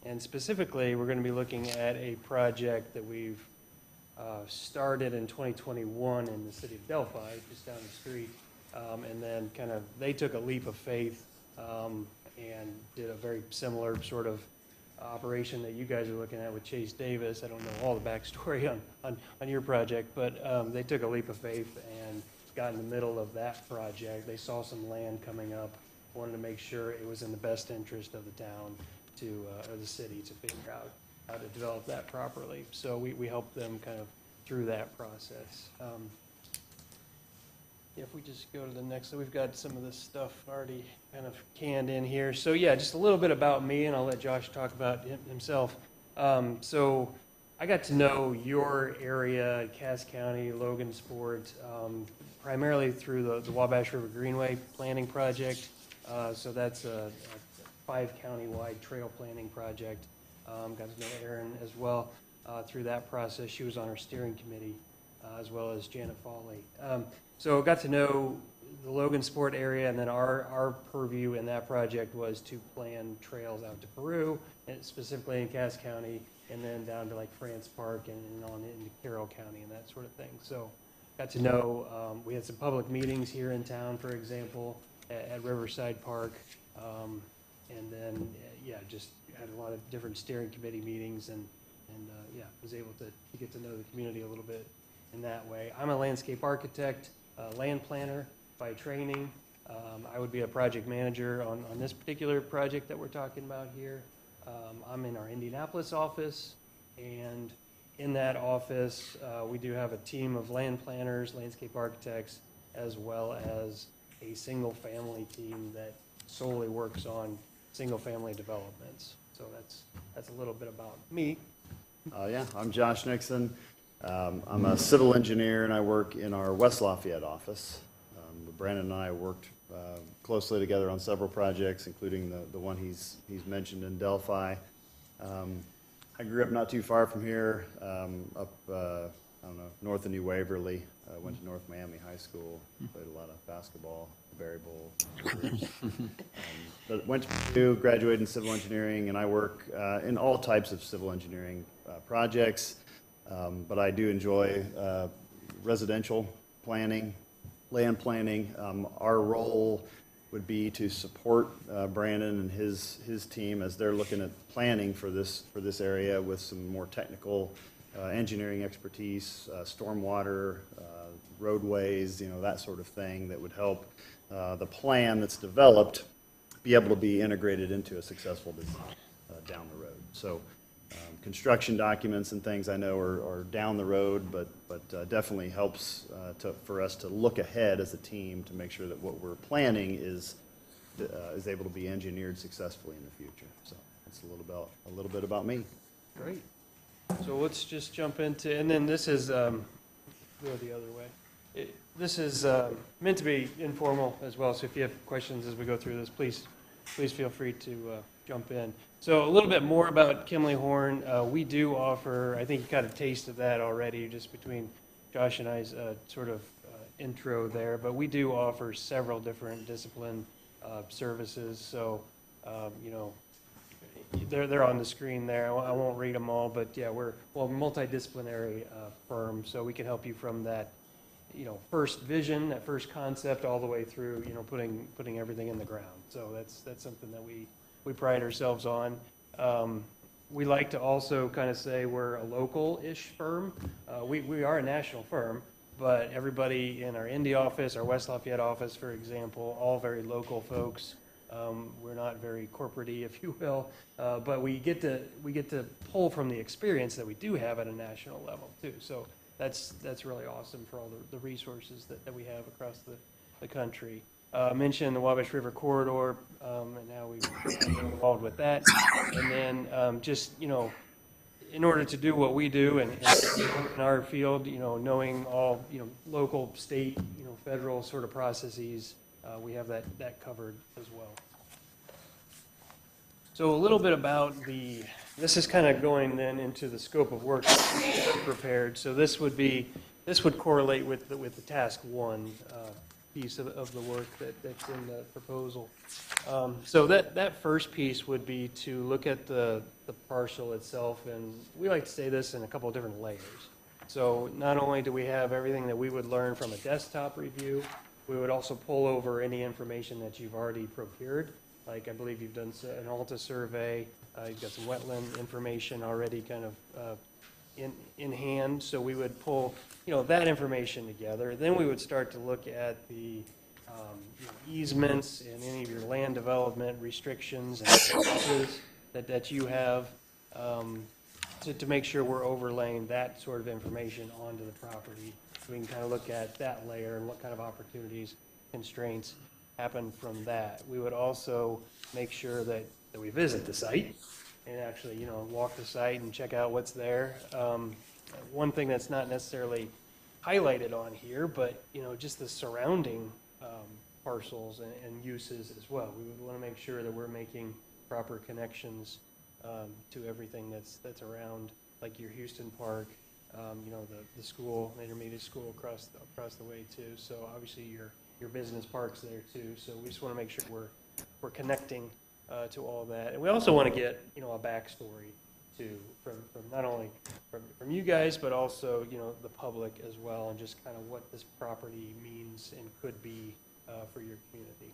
And specifically, we're going to be looking at a project that we've started in 2021 in the city of Delphi, just down the street. And then kind of, they took a leap of faith and did a very similar sort of operation that you guys are looking at with Chase Davis. I don't know all the backstory on your project, but they took a leap of faith and got in the middle of that project. They saw some land coming up, wanted to make sure it was in the best interest of the town to, or the city, to figure out how to develop that properly. So we helped them kind of through that process. If we just go to the next, so we've got some of this stuff already kind of canned in here. So yeah, just a little bit about me, and I'll let Josh talk about himself. So I got to know your area, Cass County, Logansport, primarily through the Wabash River Greenway planning project. So that's a 5-county-wide trail planning project. Got to know Erin as well through that process. She was on our steering committee, as well as Janet Foley. So got to know the Logansport area, and then our purview in that project was to plan trails out to Peru, and specifically in Cass County, and then down to like France Park and on into Carroll County and that sort of thing. So got to know, we had some public meetings here in town, for example, at Riverside Park. And then, yeah, just had a lot of different steering committee meetings and yeah, was able to get to know the community a little bit in that way. I'm a landscape architect, land planner by training. I would be a project manager on this particular project that we're talking about here. I'm in our Indianapolis office, and in that office, we do have a team of land planners, landscape architects, as well as a single-family team that solely works on single-family developments. So that's a little bit about me. Yeah, I'm Josh Nixon. I'm a civil engineer, and I work in our West Lafayette office. Brandon and I worked closely together on several projects, including the one he's mentioned in Delphi. I grew up not too far from here, up I don't know, north of New Waverly. Went to North Miami High School, played a lot of basketball, the Berry Bowl. But went to Purdue, graduated in civil engineering, and I work in all types of civil engineering projects. But I do enjoy residential planning, land planning. Our role would be to support Brandon and his team as they're looking at planning for this area with some more technical engineering expertise, stormwater, roadways, that sort of thing that would help the plan that's developed be able to be integrated into a successful design down the road. So construction documents and things I know are down the road, but definitely helps for us to look ahead as a team to make sure that what we're planning is able to be engineered successfully in the future. So that's a little bit about me. Great. So let's just jump into, and then this is, go the other way. This is meant to be informal as well, so if you have questions as we go through this, please feel free to jump in. So a little bit more about Kimley Horn. We do offer, I think you got a taste of that already just between Josh and I's sort of intro there, but we do offer several different discipline services. So, they're on the screen there. I won't read them all, but yeah, we're a multidisciplinary firm, so we can help you from that, first vision, that first concept, all the way through, putting everything in the ground. So that's something that we pride ourselves on. We like to also kind of say we're a local-ish firm. We are a national firm, but everybody in our Indy office, our West Lafayette office, for example, all very local folks. We're not very corporate-y, if you will, but we get to pull from the experience that we do have at a national level too. So that's really awesome for all the resources that we have across the country. Mentioned the Wabash River Corridor, and how we've been involved with that, and then just in order to do what we do and in our field, knowing all local, state, federal sort of processes. We have that covered as well. So a little bit about this is kind of going then into the scope of work prepared. So this would correlate with the task one piece of the work that's in the proposal. So that first piece would be to look at the parcel itself, and we like to say this in a couple of different layers. So not only do we have everything that we would learn from a desktop review, we would also pull over any information that you've already procured. Like I believe you've done an ALTA survey, you've got some wetland information already kind of in hand. So we would pull that information together. Then we would start to look at the easements and any of your land development restrictions and services that you have to make sure we're overlaying that sort of information onto the property. We can kind of look at that layer and what kind of opportunities, constraints happen from that. We would also make sure that we visit the site and actually, walk the site and check out what's there. One thing that's not necessarily highlighted on here, but, just the surrounding parcels and uses as well. We would want to make sure that we're making proper connections to everything that's around, like your Houston Park, the school, the intermediate school across the way too. So obviously your business parks there too. So we just want to make sure we're connecting to all that, and we also want to get a backstory too from not only from you guys, but also the public as well, and just kind of what this property means and could be for your community.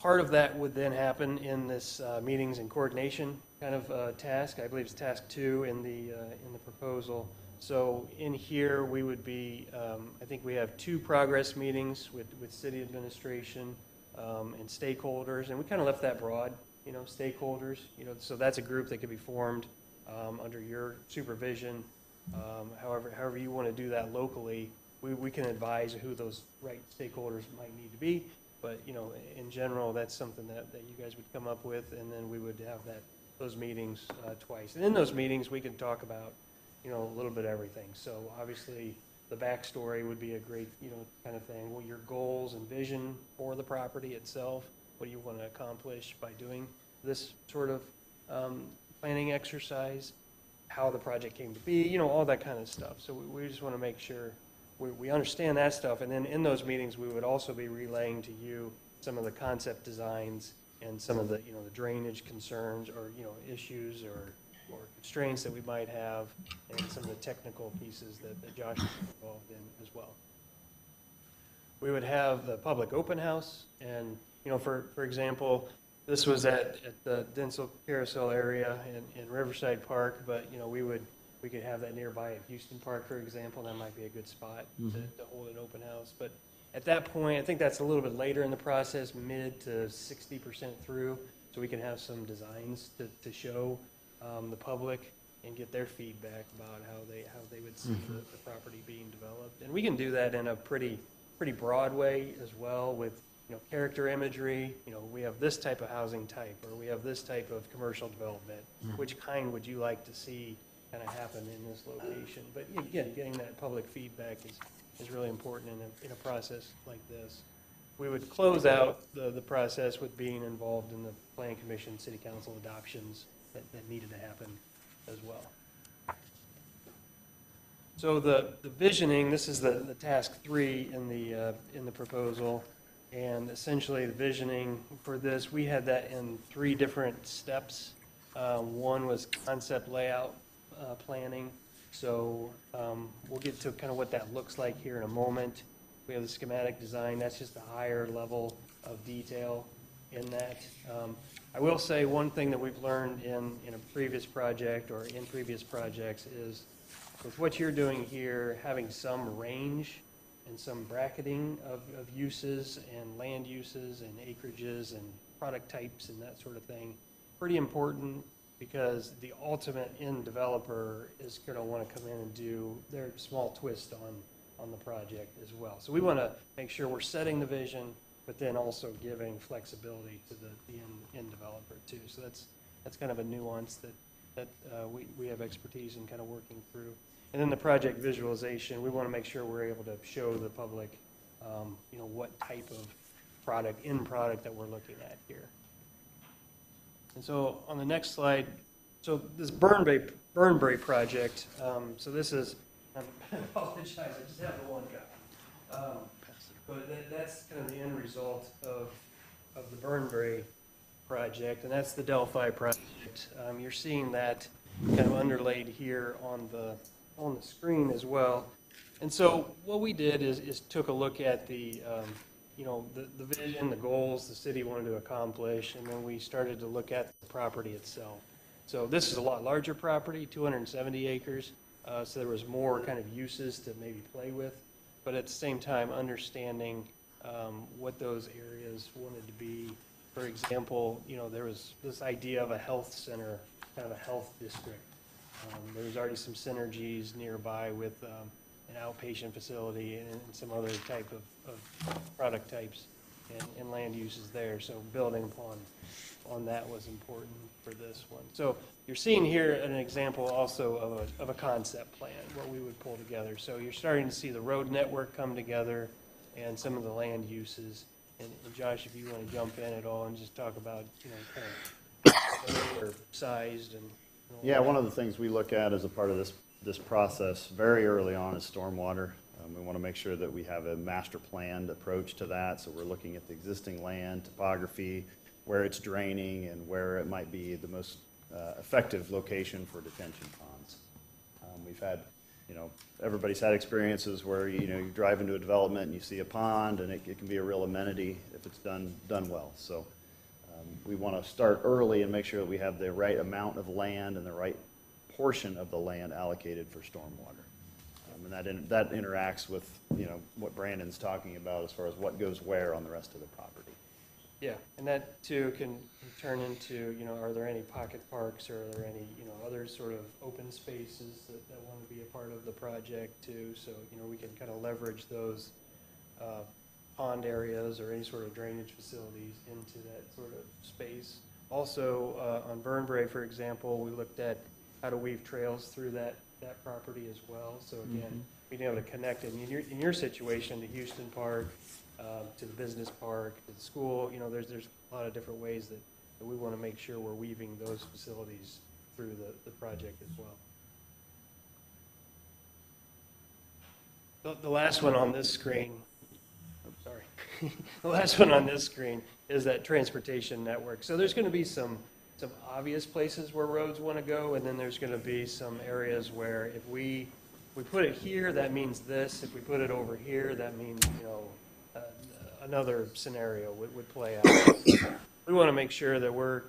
Part of that would then happen in this meetings and coordination kind of task. I believe it's task 2 in the proposal. So in here we would be, I think we have 2 progress meetings with city administration and stakeholders, and we kind of left that broad, stakeholders. So that's a group that could be formed under your supervision. However you want to do that locally, we can advise who those right stakeholders might need to be. But, in general, that's something that you guys would come up with, and then we would have those meetings twice. And in those meetings, we can talk about, a little bit of everything. So obviously, the backstory would be a great, kind of thing. Well, your goals and vision for the property itself, what do you want to accomplish by doing this sort of planning exercise? how the project came to be, all that kind of stuff. So we just want to make sure we understand that stuff. And then in those meetings, we would also be relaying to you some of the concept designs and some of the, the drainage concerns or, issues or constraints that we might have, and some of the technical pieces that Josh is involved in as well. We would have the public open house, and, for example, this was at the Denzel Carousel area in Riverside Park, but, we could have that nearby at Houston Park, for example. That might be a good spot to hold an open house. But at that point, I think that's a little bit later in the process, mid to 60% through, so we can have some designs to show the public and get their feedback about how they would see the property being developed. And we can do that in a pretty broad way as well, with character imagery. We have this type of housing type, or we have this type of commercial development. Which kind would you like to see kind of happen in this location? But again, getting that public feedback is really important in a process like this. We would close out the process with being involved in the Plan Commission, City Council adoptions that needed to happen as well. So the visioning, this is the task 3 in the proposal, and essentially the visioning for this, we had that in 3 different steps. One was concept layout planning. So we'll get to kind of what that looks like here in a moment. We have the schematic design. That's just a higher level of detail in that. I will say one thing that we've learned in a previous project or in previous projects is, with what you're doing here, having some range and some bracketing of uses and land uses and acreages and product types and that sort of thing, pretty important, because the ultimate end developer is going to want to come in and do their small twist on the project as well. So we want to make sure we're setting the vision, but then also giving flexibility to the end developer too. So that's kind of a nuance that we have expertise in kind of working through. And then the project visualization, we want to make sure we're able to show the public, what type of end product that we're looking at here. And so on the next slide, so this Burnbury project, so this is, I apologize, I just have the one guy. But that's kind of the end result of the Burnbury project, and that's the Delphi project. You're seeing that kind of underlaid here on the screen as well. And so what we did is took a look at the vision, the goals the city wanted to accomplish, and then we started to look at the property itself. So this is a lot larger property, 270 acres, so there was more kind of uses to maybe play with, but at the same time understanding what those areas wanted to be. For example, there was this idea of a health center, kind of a health district. There was already some synergies nearby with an outpatient facility and some other type of product types and land uses there. So building on that was important for this one. So you're seeing here an example also of a concept plan, what we would pull together. So you're starting to see the road network come together and some of the land uses. And Josh, if you want to jump in at all and just talk about, kind of how they're sized and. Yeah, one of the things we look at as a part of this process very early on is stormwater. We want to make sure that we have a master planned approach to that. So we're looking at the existing land, topography, where it's draining, and where it might be the most effective location for detention ponds. We've had, everybody's had experiences where, you drive into a development and you see a pond, and it can be a real amenity if it's done well. So we want to start early and make sure that we have the right amount of land and the right portion of the land allocated for stormwater. And that interacts with, what Brandon's talking about as far as what goes where on the rest of the property. Yeah, and that too can turn into, are there any pocket parks, or are there any, other sort of open spaces that want to be a part of the project too? So, we can kind of leverage those pond areas or any sort of drainage facilities into that sort of space. Also, on Burnbury, for example, we looked at how to weave trails through that property as well. So again, being able to connect it in your situation to Houston Park, to the business park, to the school. There's a lot of different ways that we want to make sure we're weaving those facilities through the project as well. The last one on this screen, I'm sorry. The last one on this screen is that transportation network. So there's going to be some obvious places where roads want to go, and then there's going to be some areas where if we put it here, that means this. If we put it over here, that means, another scenario would play out. We want to make sure that we're,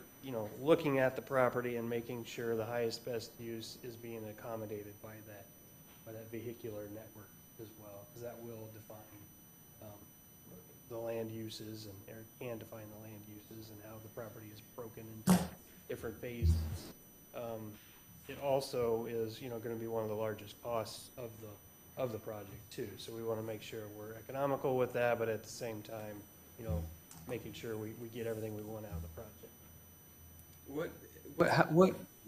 looking at the property and making sure the highest best use is being accommodated by that vehicular network as well, because that will define the land uses or can define the land uses and how the property is broken into different phases. It also is, going to be one of the largest costs of the project too. So we want to make sure we're economical with that, but at the same time, making sure we get everything we want out of the project.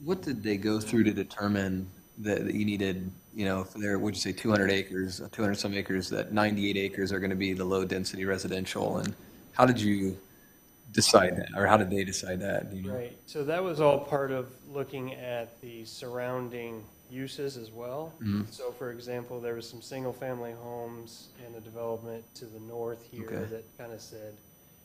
What did they go through to determine that you needed, if there, would you say 200 acres, 200 some acres, that 98 acres are going to be the low density residential? And how did you decide that, or how did they decide that? Do you know? Right, so that was all part of looking at the surrounding uses as well. Mhm. So for example, there was some single-family homes in a development to the north here Okay. that kind of said,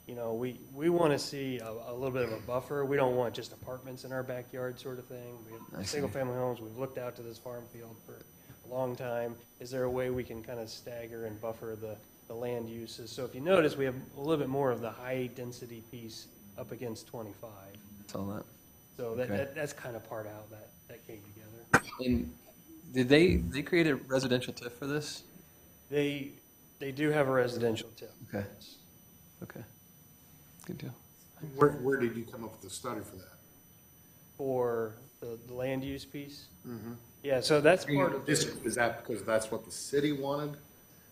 we want to see a little bit of a buffer. We don't want just apartments in our backyard sort of thing. We I have see. single-family homes, we've looked out to this farm field for a long time. Is there a way we can kind of stagger and buffer the land uses? So if you notice, we have a little bit more of the high-density piece up against 25. Saw that. So Okay. that's kind of part out that came together. And did they create a residential TIF for this? They do have a residential tip. Okay. Okay. Good deal. Where did you come up with the study for that? For the land use piece? Yeah, so that's part of, Is that because that's what the city wanted?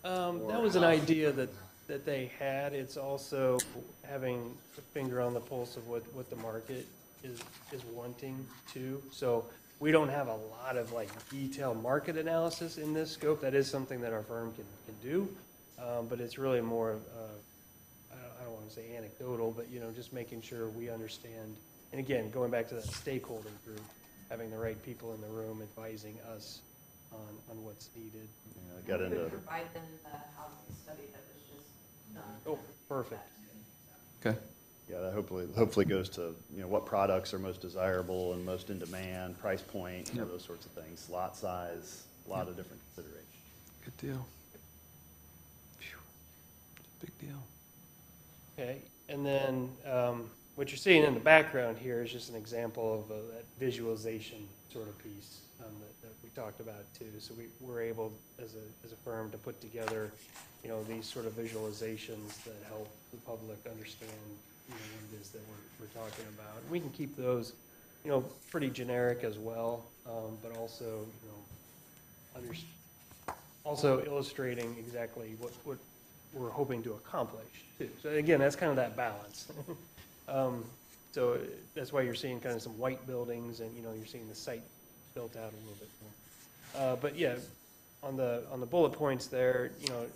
that was an idea that they had. It's also having a finger on the pulse of what the market is wanting to. So we don't have a lot of detailed market analysis in this scope. That is something that our firm can do, but it's really more of, I don't want to say anecdotal, but just making sure we understand. And again, going back to that stakeholder group, having the right people in the room advising us on what's needed. I got We into, would provide them the housing study that was just done. Oh, perfect. Okay. yeah, that hopefully goes to, what products are most desirable and most in demand, price point, Yep. those sorts of things, lot size, a lot of different considerations. Good deal. Phew. Big deal. Okay, and then what you're seeing in the background here is just an example of that visualization sort of piece that we talked about too. So we were able, as a firm, to put together, these sort of visualizations that help the public understand, what it is that we're talking about. We can keep those, pretty generic as well, but also, also illustrating exactly what we're hoping to accomplish too. So again, that's kind of that balance. So that's why you're seeing kind of some white buildings and, you're seeing the site built out a little bit more. But yeah, on the bullet points there,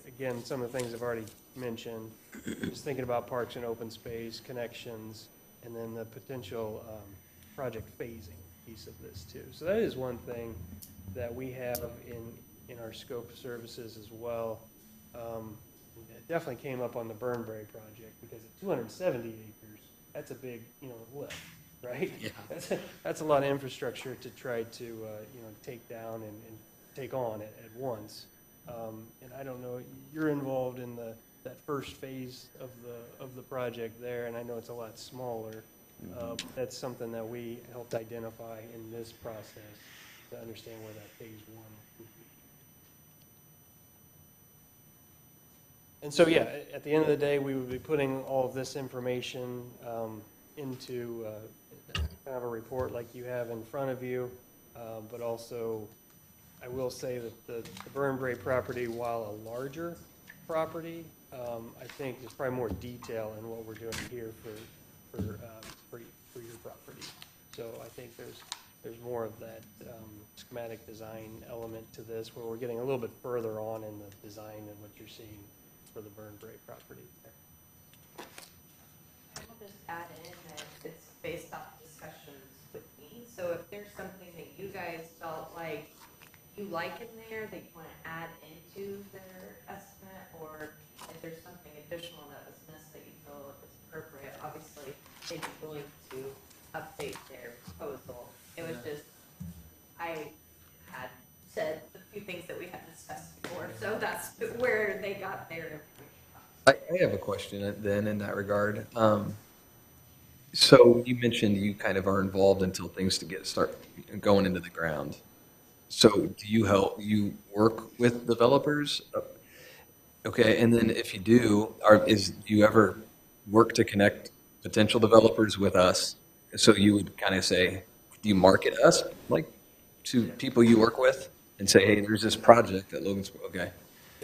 again, some of the things I've already mentioned, just thinking about parks and open space, connections, and then the potential project phasing piece of this too. So that is one thing that we have in our scope of services as well. It definitely came up on the Burnbury project because at 270 acres, that's a big, lift, right? Yeah. That's a lot of infrastructure to try to, take down and take on at once. And I don't know, you're involved in that first phase of the project there, and I know it's a lot smaller. That's something that we helped identify in this process to understand where that phase one would be. And so, yeah, at the end of the day, we would be putting all of this information into kind of a report like you have in front of you, but also, I will say that the Burnbury property, while a larger property, I think there's probably more detail in what we're doing here for your property. So I think there's more of that schematic design element to this, where we're getting a little bit further on in the design than what you're seeing for the Burnbury property there. I'll just add in that it's based off discussions with me. So if there's something that you guys felt like you like in there that you want to add into their estimate, or if there's something additional that was missed that you feel is appropriate, obviously, they'd be willing to update their proposal. It was just, I had said a few things that we had discussed before, so that's where they got their information from. I have a question then in that regard. So you mentioned you kind of are involved until things start going into the ground. So do you work with developers? Okay, and then if you do, do you ever work to connect potential developers with us? So you would kind of say, do you market us like to people you work with and say, hey, there's this project at Logan's, okay.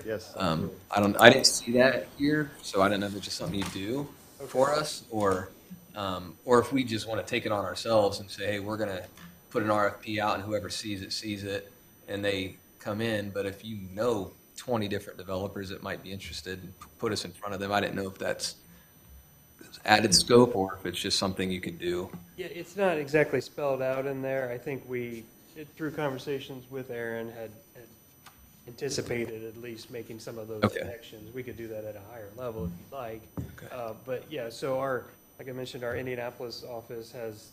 Yes. I didn't see that here, so I didn't know if it's just something you do for us, or if we just want to take it on ourselves and say, hey, we're going to put an RFP out and whoever sees it, and they come in. But if you know 20 different developers that might be interested, put us in front of them. I didn't know if that's added scope or if it's just something you could do. Yeah, it's not exactly spelled out in there. I think through conversations with Aaron, had anticipated at least making some of those Okay. connections. We could do that at a higher level if you'd like. Okay. But yeah, so like I mentioned, our Indianapolis office has,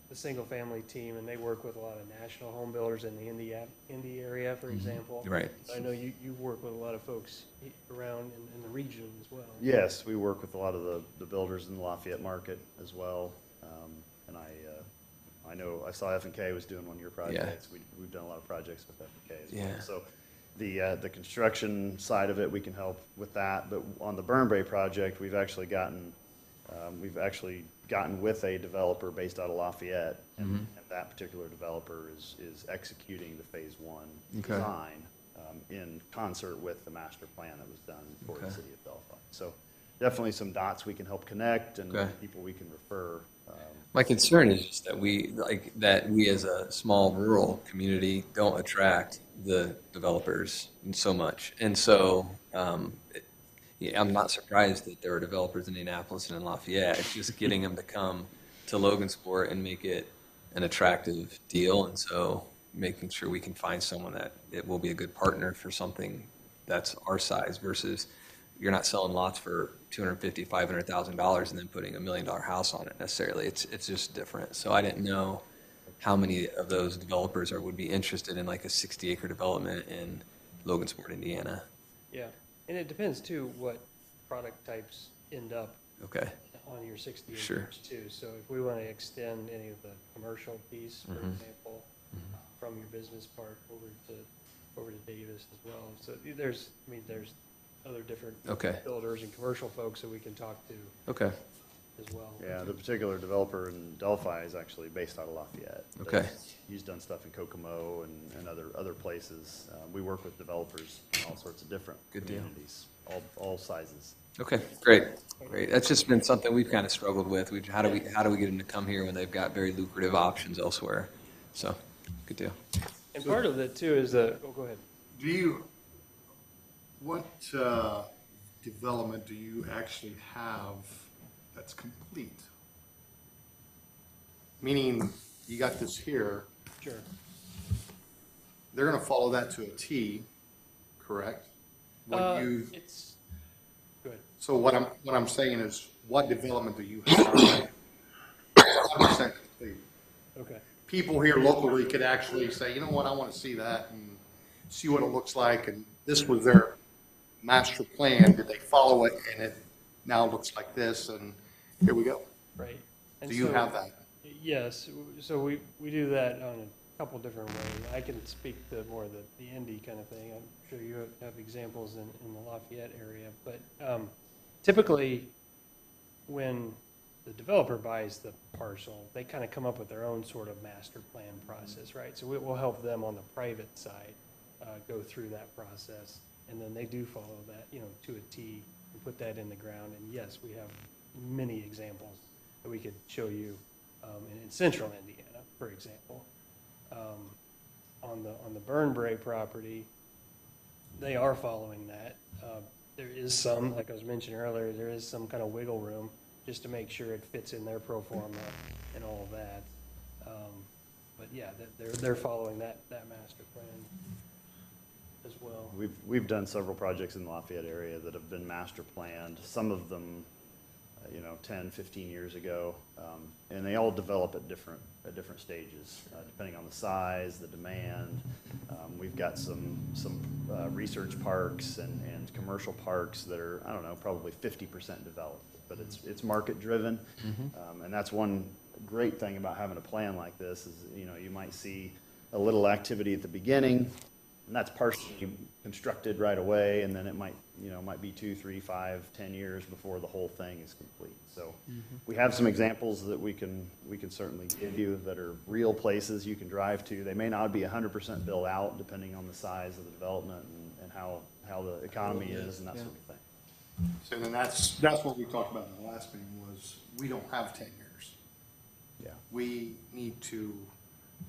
the single-family team, and they work with a lot of national home builders in the Indy area, for example. Right. I know you work with a lot of folks around in the region as well. Yes, we work with a lot of the builders in the Lafayette market as well. And I know, I saw F&K was doing one of your projects. We've done a lot of projects with F&K as well. Yeah. So the construction side of it, we can help with that. But on the Burnbrae project, we've actually gotten with a developer based out of Lafayette, and that particular developer is executing the phase one Okay. design in concert with the master plan that was done for the Okay. city of Delphi. So definitely some dots we can help connect and Okay. people we can refer. My concern is just that we as a small rural community don't attract the developers so much. And so, I'm not surprised that there are developers in Indianapolis and in Lafayette. It's just getting them to come to Logansport and make it an attractive deal. And so making sure we can find someone that it will be a good partner for something that's our size versus you're not selling lots for $250,000, $500,000 and then putting $1 million house on it necessarily. It's just different. So I didn't know how many of those developers would be interested in like a 60-acre development in Logansport, Indiana. Yeah, and it depends too what product types end up Okay. on your 60 acres Sure. too. So if we want to extend any of the commercial piece, for example, from your business park over to Davis as well. So there's other different Okay. builders and commercial folks that we can talk to Okay. as well. Yeah, the particular developer in Delphi is actually based out of Lafayette. Okay. He's done stuff in Kokomo and other places. We work with developers in all sorts of different Good deal. communities, all sizes. Okay, great. That's just been something we've kind of struggled with. How do we get them to come here when they've got very lucrative options elsewhere? So, good deal. And part of it too is go ahead. What development do you actually have that's complete? Meaning, you got this here, Sure. they're gonna follow that to a T, correct? Go ahead. So what I'm saying is, what development do you have? 100% complete. Okay. People here locally could actually say, you know what, I want to see that and see what it looks like, and this was their master plan, did they follow it, and it now looks like this, and here we go. Right. And Do you so- have that? Yes, so we do that on a couple different ways. I can speak to more of the Indy kind of thing. I'm sure you have examples in the Lafayette area, but typically when the developer buys the parcel, they kind of come up with their own sort of master plan process, right? So we'll help them on the private side go through that process, and then they do follow that, to a T and put that in the ground. And yes, we have many examples that we could show you in central Indiana, for example. On the Burnbrae property, they are following that. There is some, like I was mentioning earlier, there is some kind of wiggle room just to make sure it fits in their pro forma and all of that. But yeah, they're following that master plan. as well. We've done several projects in the Lafayette area that have been master planned, some of them, 10, 15 years ago. And they all develop at different stages, depending on the size, the demand. We've got some research parks and commercial parks that are, I don't know, probably 50% developed, but it's market driven. And that's one great thing about having a plan like this is, you might see a little activity at the beginning, and that's partially constructed right away, and then it might be 2, 3, 5, 10 years before the whole thing is complete. So we have some examples that we can certainly give you that are real places you can drive to. They may not be 100% built out, depending on the size of the development and how the economy is and that sort of thing. So then that's what we talked about in the last meeting was we don't have 10 years. Yeah. We need to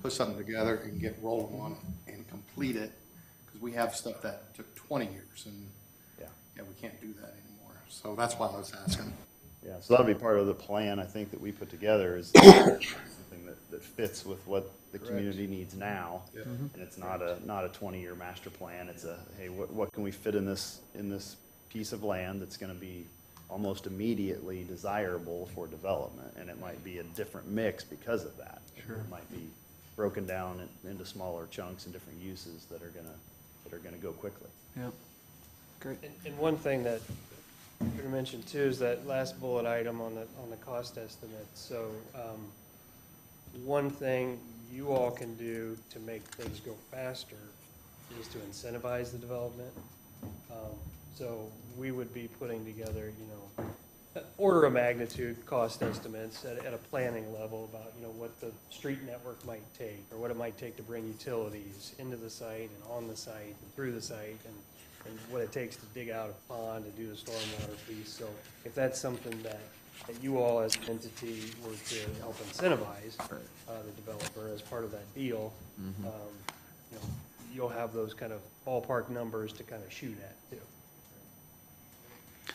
put something together and get rolling on it and complete it, because we have stuff that took 20 years, and we can't do that anymore. So that's why I was asking. Yeah, so that'll be part of the plan, I think, that we put together is something that fits with what the community needs now. And it's not a 20-year master plan. It's hey, what can we fit in this piece of land that's gonna be almost immediately desirable for development, and it might be a different mix because of that. Sure. It might be broken down into smaller chunks and different uses that are gonna go quickly. Yep. Great. And one thing that you mentioned too is that last bullet item on the cost estimate. So one thing you all can do to make things go faster is to incentivize the development. So we would be putting together, order of magnitude cost estimates at a planning level about, what the street network might take, or what it might take to bring utilities into the site and on the site and through the site, and what it takes to dig out a pond and do the stormwater piece. So if that's something that you all as an entity were to help incentivize the developer as part of that deal, you'll have those kind of ballpark numbers to kind of shoot at too.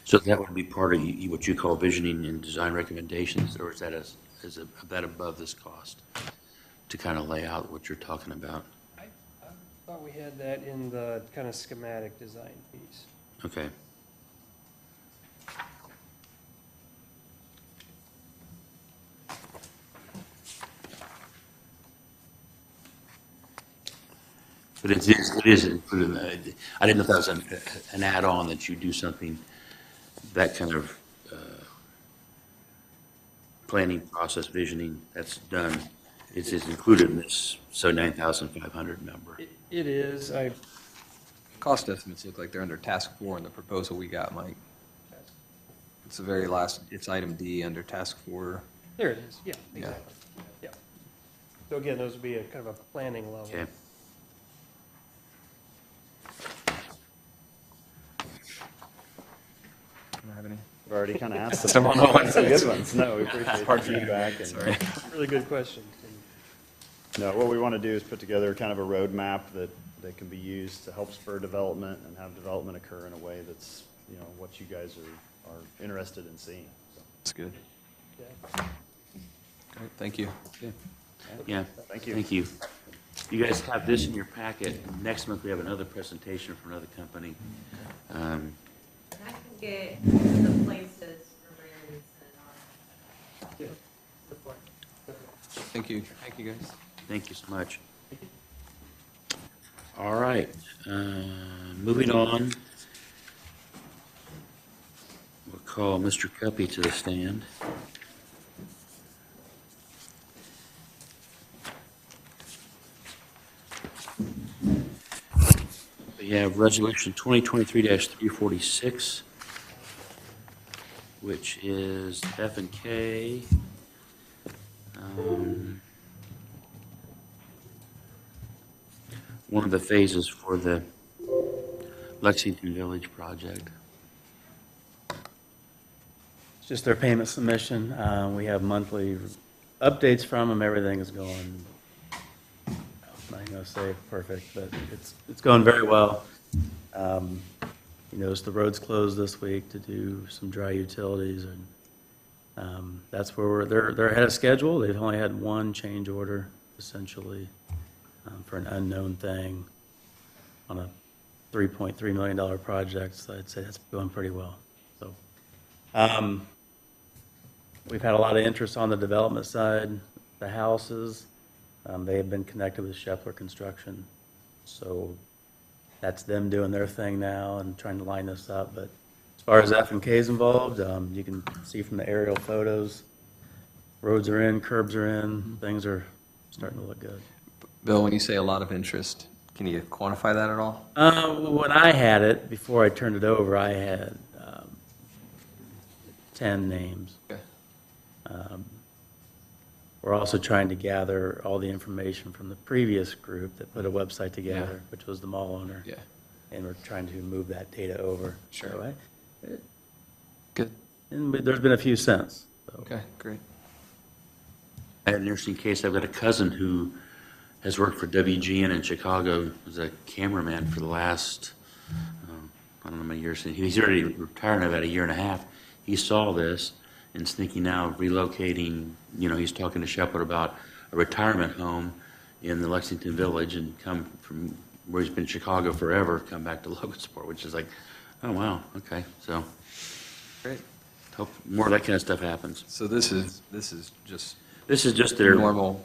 So that would be part of what you call visioning and design recommendations, or is that above this cost to kind of lay out what you're talking about? I thought we had that in the kind of schematic design piece. Okay. But it is included. I didn't know if that was an add-on that you do something, that kind of planning process, visioning, that's done. It's included in this 9,500 number. It is. Cost estimates look like they're under task 4 in the proposal we got, Mike. It's the very last, it's item D under task 4. There it is. Yeah, exactly. Yeah. So again, those would be a kind of a planning level. Okay. Don't have any. We've already kind of asked some good ones. No, we appreciate the feedback. Sorry. Really good question. No, what we want to do is put together kind of a roadmap that can be used to help spur development and have development occur in a way that's, what you guys are interested in seeing. So. That's good. Yeah. Great, thank you. Yeah. Thank you. Thank you. You guys have this in your packet. Next month, we have another presentation from another company. And I can get the places for Brandon to send on. Thank you. Thank you, guys. Thank you so much. All right, moving on. We'll call Mr. Cuppy to the stand. We have Resolution 2023-346, which is F and K. One of the phases for the Lexington Village project. It's just their payment submission. We have monthly updates from them. Everything is going, I'm not going to say perfect, but it's going very well. Notice the roads closed this week to do some dry utilities, and that's where they're ahead of schedule. They've only had one change order, essentially, for an unknown thing on a $3.3 million projects, I'd say that's going pretty well. So, we've had a lot of interest on the development side, the houses. They have been connected with Shepler Construction. So that's them doing their thing now and trying to line this up. But as far as F&K is involved, you can see from the aerial photos, roads are in, curbs are in, things are starting to look good. Bill, when you say a lot of interest, can you quantify that at all? When I had it, before I turned it over, I had 10 names. Okay. We're also trying to gather all the information from the previous group that put a website together, Yeah. which was the mall owner. Yeah. And we're trying to move that data over. Sure. So Good. and there's been a few since. So. Okay, great. I had an interesting case. I've got a cousin who has worked for WGN in Chicago as a cameraman for the last, I don't know how many years. He's already retired in about a year and a half. He saw this and is thinking now of relocating. He's talking to Shepard about a retirement home in the Lexington Village and come from where he's been in Chicago forever, come back to Logansport, which is like, oh, wow, okay. So Great. hope more of that kind of stuff happens. So this is just This is just their Normal.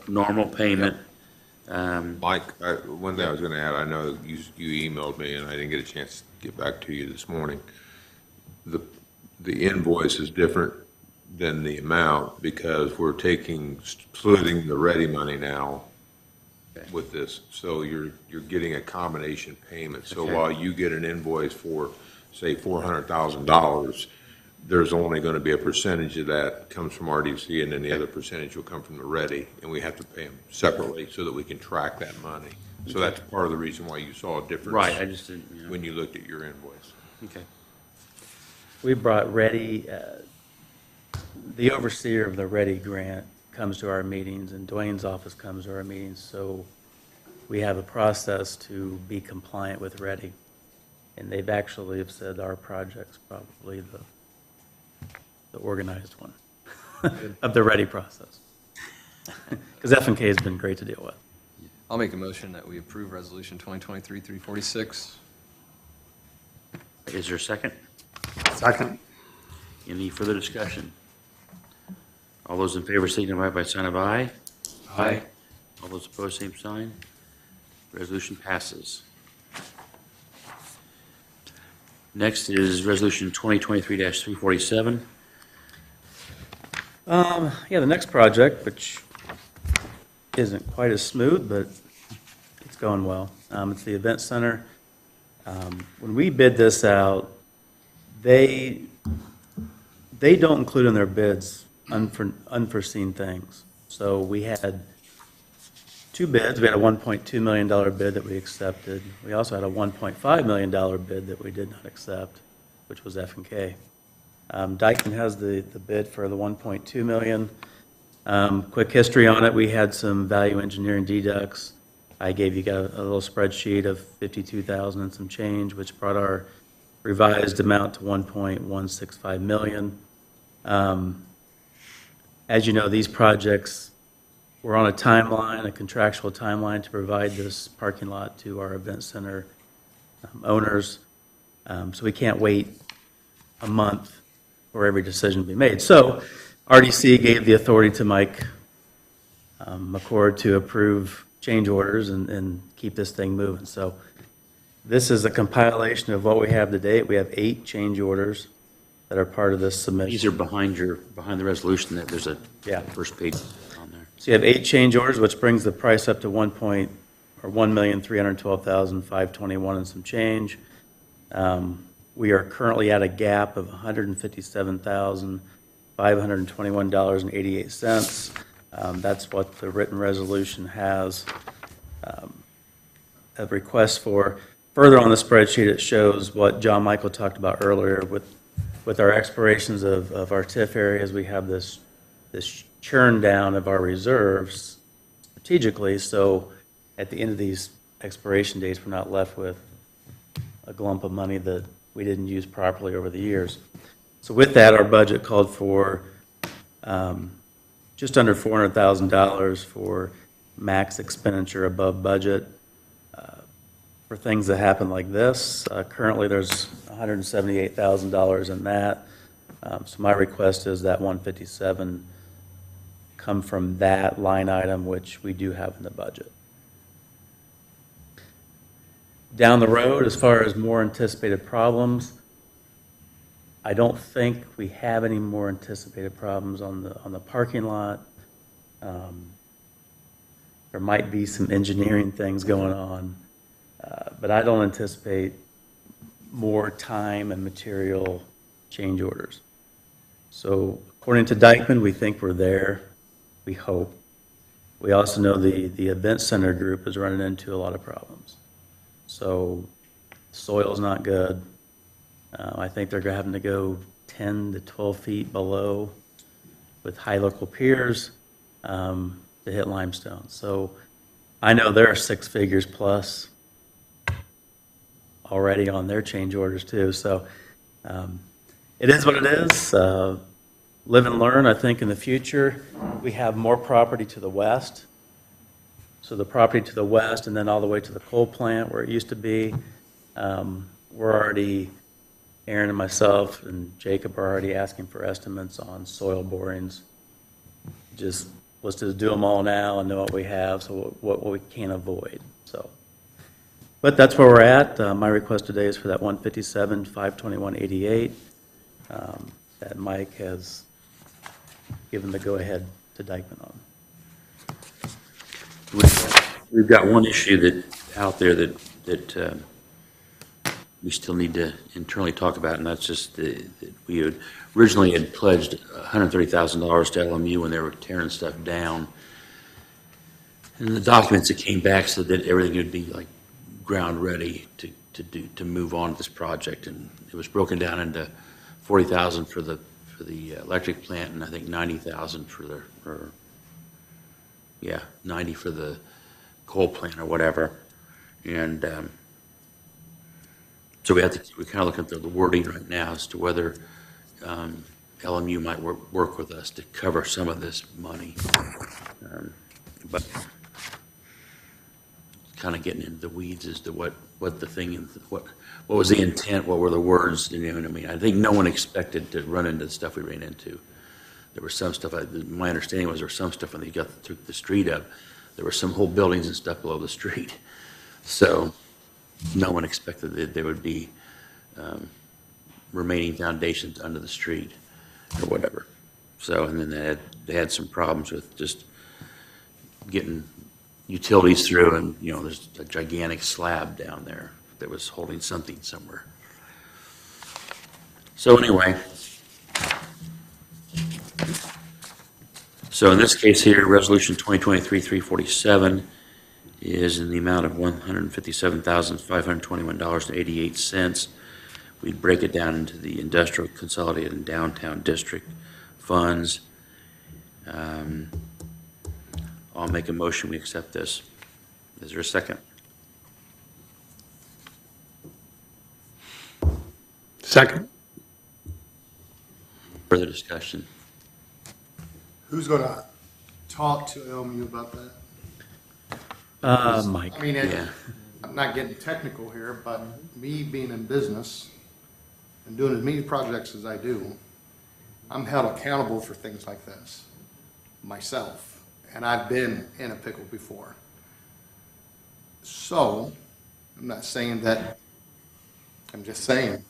payment. Mike, one thing I was going to add, I know you emailed me and I didn't get a chance to get back to you this morning. The invoice is different than the amount because we're splitting the ready money now with this. So you're getting a combination payment. So Okay. while you get an invoice for, say, $400,000, there's only going to be a percentage of that comes from RDC, and then the other percentage will come from the ready, and we have to pay them separately so that we can track that money. So that's part of the reason why you saw a difference. Right, I just didn't, When you looked at your invoice. okay. We brought Ready, the overseer of the Ready grant comes to our meetings, and Dwayne's office comes to our meetings, so we have a process to be compliant with Ready. And they've actually have said our project's probably the organized one of the Ready process. Because F&K has been great to deal with. I'll make a motion that we approve Resolution 2023-346. Is there a second? Second. Any further discussion? All those in favor signify by sign of aye. Aye. All those opposed, same sign. Resolution passes. Next is Resolution 2023-347. Yeah, the next project, which isn't quite as smooth, but it's going well. It's the event center. When we bid this out, they don't include in their bids unforeseen things. So we had two bids. We had a $1.2 million bid that we accepted. We also had a $1.5 million bid that we did not accept, which was F&K. Dyken has the bid for the $1.2 million. Quick history on it, we had some value engineering deducts. I gave you guys a little spreadsheet of $52,000 and some change, which brought our revised amount to $1.165 million. As you know, these projects, we're on a timeline, a contractual timeline to provide this parking lot to our event center owners. So we can't wait a month for every decision to be made. So RDC gave the authority to Mike McCord to approve change orders and keep this thing moving. So this is a compilation of what we have to date. We have 8 change orders that are part of this submission. These are behind the resolution, that there's a Yeah. first page on there. So you have 8 change orders, which brings the price up to $1,312,521 and some change. We are currently at a gap of $157,521.88. That's what the written resolution has a request for. Further on the spreadsheet, it shows what John Michael talked about earlier with our expirations of our TIF areas. We have this churn down of our reserves strategically, so at the end of these expiration dates, we're not left with a glump of money that we didn't use properly over the years. So with that, our budget called for just under $400,000 for max expenditure above budget. For for things that happen like this. Currently, there's $178,000 in that. So my request is that 157 come from that line item, which we do have in the budget. Down the road, as far as more anticipated problems, I don't think we have any more anticipated problems on the parking lot. There might be some engineering things going on, but I don't anticipate more time and material change orders. So according to Dykeman, we think we're there. We hope. We also know the event center group is running into a lot of problems. So soil's not good. I think they're having to go 10 to 12 feet below with high local piers to hit limestone. So I know there are 6 figures plus already on their change orders too. So it is what it is. Live and learn. I think in the future we have more property to the west. So the property to the west and then all the way to the coal plant where it used to be, we're already, Aaron and myself and Jacob are already asking for estimates on soil borings. Let's just do them all now and know what we have, so what we can avoid. So, but that's where we're at. My request today is for that 157, 521.88 that Mike has given the go-ahead to Dykeman on. We've got one issue out there that we still need to internally talk about, and that's just that we originally had pledged $130,000 to LMU when they were tearing stuff down. And the documents that came back said that everything would be like ground ready to move on to this project, and it was broken down into $40,000 for the electric plant, and I think $90,000 for 90 for the coal plant or whatever. And so we kind of look at the wording right now as to whether LMU might work with us to cover some of this money. But kind of getting into the weeds as to what the thing, what was the intent, what were the words, you know what I mean? I think no one expected to run into the stuff we ran into. There was some stuff, my understanding was there was some stuff when they took the street up, there were some whole buildings and stuff below the street. So no one expected that there would be remaining foundations under the street or whatever. So, and then they had some problems with just getting utilities through, and there's a gigantic slab down there that was holding something somewhere. So anyway, so in this case here, resolution 2023-347 is in the amount of $157,521.88. We'd break it down into the industrial consolidated and downtown district funds. I'll make a motion, we accept this. Is there a second? Second. Further discussion? Who's gonna talk to LMU about that? Mike. I mean, Yeah. I'm not getting technical here, but me being in business and doing as many projects as I do, I'm held accountable for things like this myself. And I've been in a pickle before. So, I'm not saying that, I'm just saying,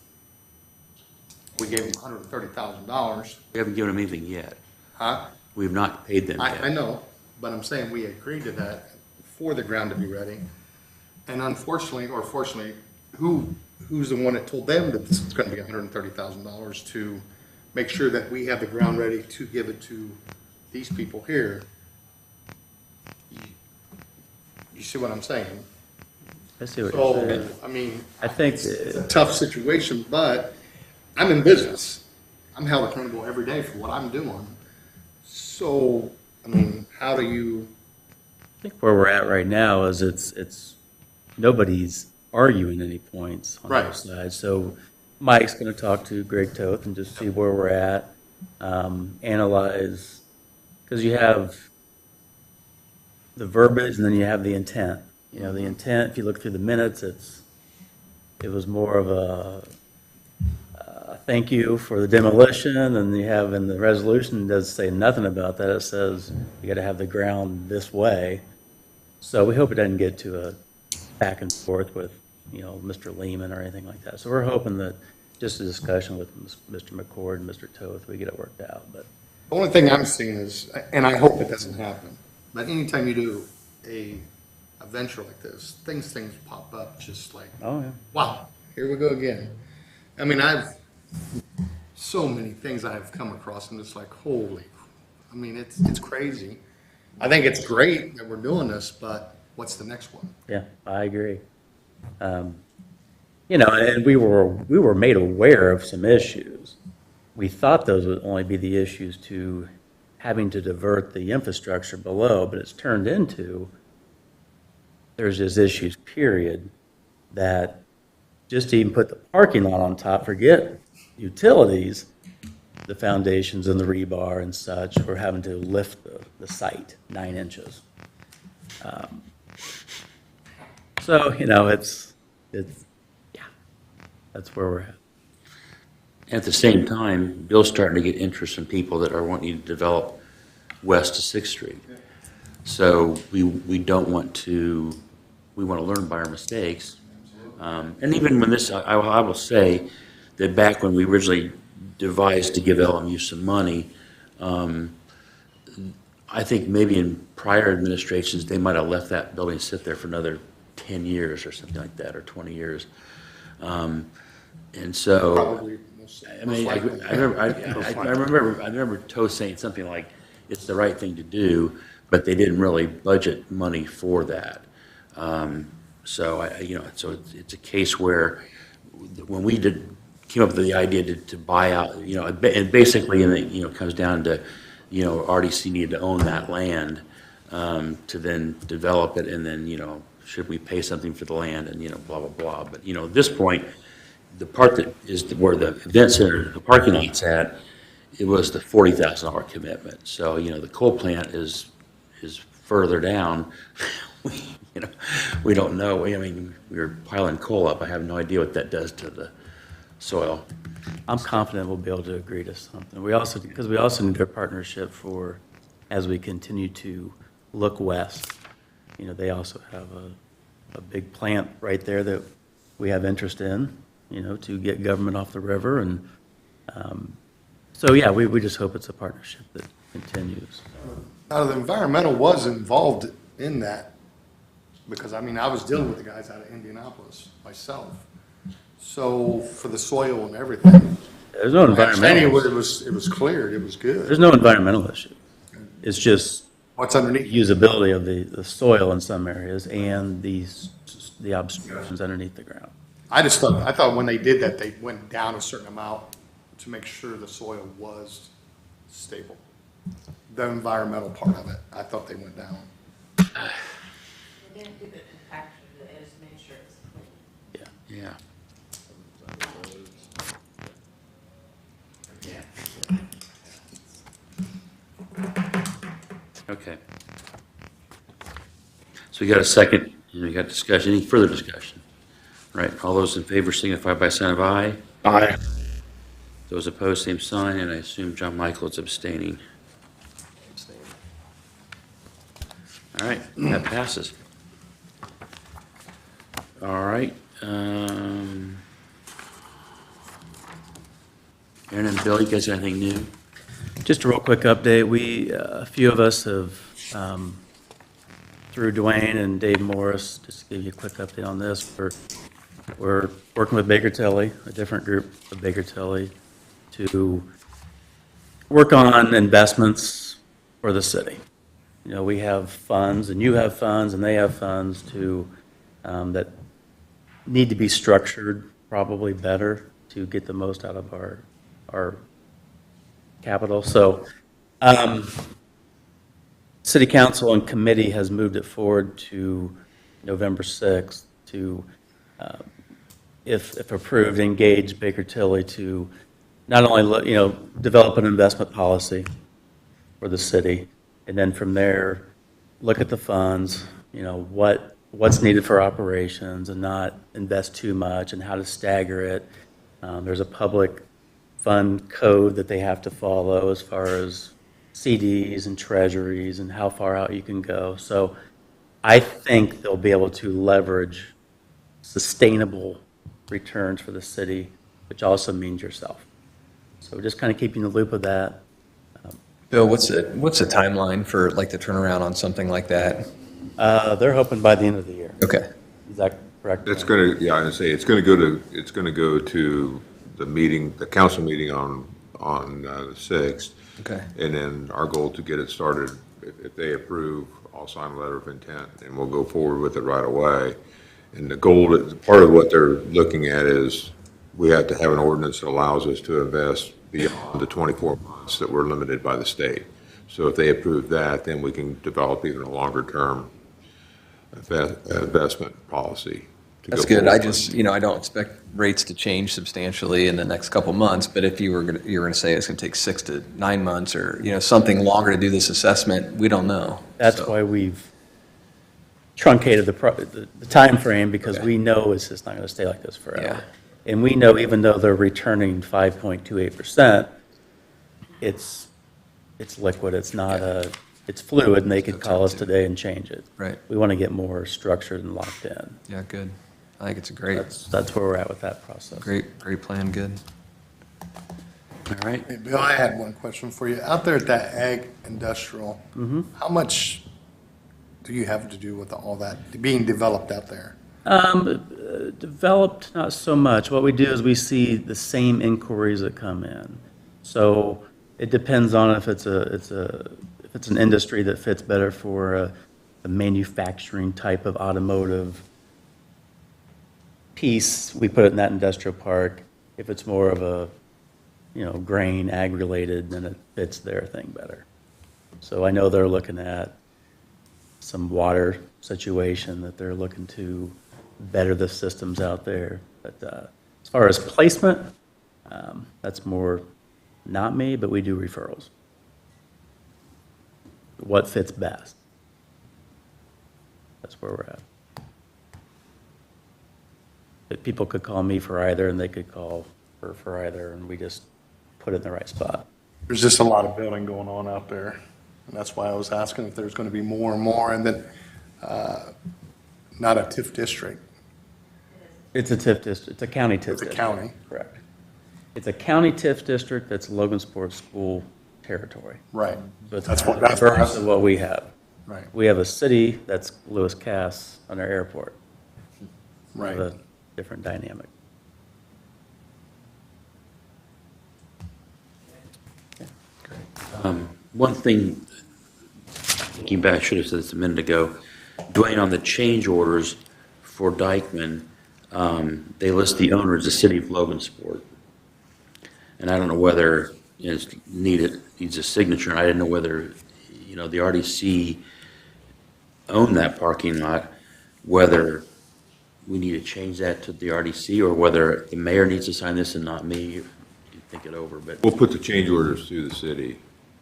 we gave them $130,000. We haven't given them anything yet. Huh? We have not paid them yet. I know, but I'm saying we agreed to that for the ground to be ready. And unfortunately, or fortunately, who's the one that told them that it's gonna be $130,000 to make sure that we have the ground ready to give it to these people here? You see what I'm saying? I see what you're saying. So, I mean, I think it's a tough situation, but I'm in business. I'm held accountable every day for what I'm doing. So, I mean, how do you? I think where we're at right now is it's nobody's arguing any points on Right. both sides. So Mike's going to talk to Greg Toth and just see where we're at, analyze, because you have the verbiage and then you have the intent. You know, the intent, if you look through the minutes, it was more of a thank you for the demolition, and you have in the resolution, it does say nothing about that. It says you got to have the ground this way. So we hope it doesn't get to a back and forth with, you know, Mr. Lehman or anything like that. So we're hoping that just a discussion with Mr. McCord and Mr. Toth, we get it worked out. But The only thing I'm seeing is, and I hope it doesn't happen, but anytime you do a venture like this, things pop up just like, oh yeah, wow, here we go again. I mean, so many things I've come across, I'm just like, holy, I mean, it's crazy. I think it's great that we're doing this, but what's the next one? yeah, I agree. You know, and we were made aware of some issues. We thought those would only be the issues to having to divert the infrastructure below, but it's turned into there's just issues, period, that just to even put the parking lot on top, forget utilities, the foundations and the rebar and such, we're having to lift the site 9 inches. So, you know, it's, yeah, that's where we're at. At the same time, Bill's starting to get interest from people that are wanting to develop west of Sixth Street. So we don't want to, we want to learn by our mistakes. And even when this, I will say that back when we originally devised to give LMU some money, I think maybe in prior administrations, they might have left that building sit there for another 10 years or something like that, or 20 years. And so, Probably, I mean, I remember Toe saying something like, it's the right thing to do, but they didn't really budget money for that. So you know, so it's a case where when we came up with the idea to buy out, you know, and basically, you know, it comes down to, you know, RDC needed to own that land to then develop it, and then, you know, should we pay something for the land, and, you know, blah, blah, blah. But, you know, at this point, the part that is where the event center, the parking lot's at, it was the $40,000 commitment. So, you know, the coal plant is further down. You know, we don't know. I mean, we're piling coal up. I have no idea what that does to the soil. I'm confident we'll be able to agree to something. Because we also need their partnership for, as we continue to look west. You know, they also have a big plant right there that we have interest in, you know, to get government off the river. And so, yeah, we just hope it's a partnership that continues. Now, the environmental was involved in that, because, I mean, I was dealing with the guys out of Indianapolis myself. So, for the soil and everything. There's no environmental. It was cleared, it was good. There's no environmental issue. It's just What's underneath? usability of the soil in some areas and the obstructions underneath the ground. I thought when they did that, they went down a certain amount to make sure the soil was stable. The environmental part of it, I thought they went down. They didn't do the compaction, they just made sure it's clean. Yeah. Okay. So we got a second, and we got discussion, any further discussion? Right, all those in favor signify by sign of aye. Aye. Those opposed, same sign, and I assume John Michael is abstaining. All right, that passes. All right. Aaron and Bill, you guys got anything new? Just a real quick update. A few of us have, through Dwayne and Dave Morris, just to give you a quick update on this, we're working with Baker Tilly, a different group of Baker Tilly, to work on investments for the city. You know, we have funds, and you have funds, and they have funds that need to be structured probably better to get the most out of our capital. So, City Council and committee has moved it forward to November 6th to, if approved, engage Baker Tilly to not only, you know, develop an investment policy for the city, and then from there, look at the funds, you know, what what's needed for operations and not invest too much and how to stagger it. There's a public fund code that they have to follow as far as CDs and treasuries and how far out you can go. So I think they'll be able to leverage sustainable returns for the city, which also means yourself. So just kind of keeping the loop of that. Bill, what's the timeline for like the turnaround on something like that? They're hoping by the end of the year. Okay. Is that correct? It's going to, yeah, I was gonna say, it's going to go to the meeting, the council meeting on the 6th. Okay. And then our goal to get it started, if they approve, I'll sign a letter of intent and we'll go forward with it right away. And the goal, part of what they're looking at is we have to have an ordinance that allows us to invest beyond the 24 months that we're limited by the state. So if they approve that, then we can develop even a longer term investment policy. That's good. I just, I don't expect rates to change substantially in the next couple months, but if you were going to say it's going to take 6 to 9 months or, something longer to do this assessment, we don't know. That's So, why we've truncated the time frame, because we know it's just not going to stay like this forever. Yeah. And we know even though they're returning 5.28%, it's liquid. It's not it's fluid, and they could call us today and change it. Right. We want to get more structured and locked in. Yeah, good. I think it's a great That's where we're at with that process. great plan, good. All right. Hey, Bill, I had one question for you. Out there at that ag industrial, how much do you have to do with all that being developed out there? Developed, not so much. What we do is we see the same inquiries that come in. So it depends on if it's an industry that fits better for a manufacturing type of automotive piece, we put it in that industrial park. If it's more of a, grain, ag related, then it fits their thing better. So I know they're looking at some water situation that they're looking to better the systems out there. But as far as placement, that's more not me, but we do referrals. What fits best? That's where we're at. But people could call me for either, and they could call her for either, and we just put it in the right spot. There's just a lot of building going on out there, and that's why I was asking if there's going to be more and more, and then not a TIF district. It's a TIF district, it's a county TIF It's a district. county. Correct. It's a county TIF district that's Logansport school territory. Right. So it's That's kind what- of reverse of what we have. Right. We have a city that's Lewis Cass on our airport. We have Right. a different dynamic. One thing, thinking back, I should have said this a minute ago, Dwayne, on the change orders for Dykeman, they list the owner as the city of Logansport. And I don't know whether it's needs a signature, and I didn't know whether, the RDC owned that parking lot, whether we need to change that to the RDC, or whether the mayor needs to sign this and not me. You think it over, but. We'll put the change orders through the city.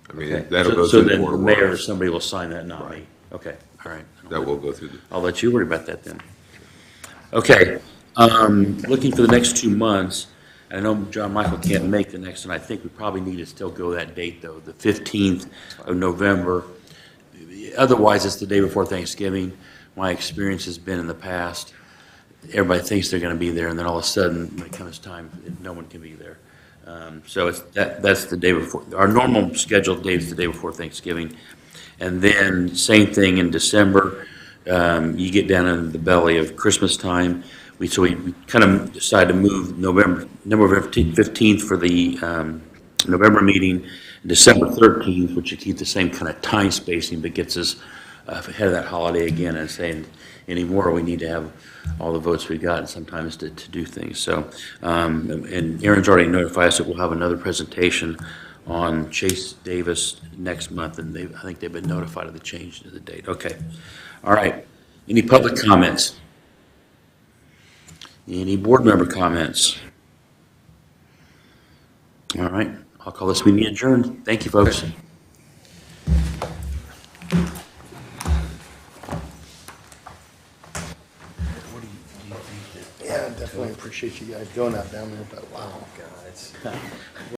I mean, Okay. that'll go So through the then Board the of mayor or Works. somebody will sign that, not me. Okay, all right. That will go through the, I'll let you worry about that then. Okay, looking for the next 2 months, I know John Michael can't make the next one. I think we probably need to still go that date, though, the 15th of November. Otherwise, it's the day before Thanksgiving. My experience has been in the past, everybody thinks they're going to be there, and then all of a sudden, when it comes time, no one can be there. So that's the day before. Our normal scheduled date is the day before Thanksgiving. And then same thing in December. You get down in the belly of Christmas time. So we kind of decided to move November 15th for the November meeting, December 13th, which would keep the same kind of time spacing, but gets us ahead of that holiday again, and saying anymore we need to have all the votes we got, and sometimes to do things. So, and Aaron's already notified us that we'll have another presentation on Chase Davis next month, and I think they've been notified of the change to the date. Okay. All right. Any public comments? Any board member comments? All right. I'll call this meeting adjourned. Thank you, folks. definitely appreciate you guys doing that down there, but wow. God, it's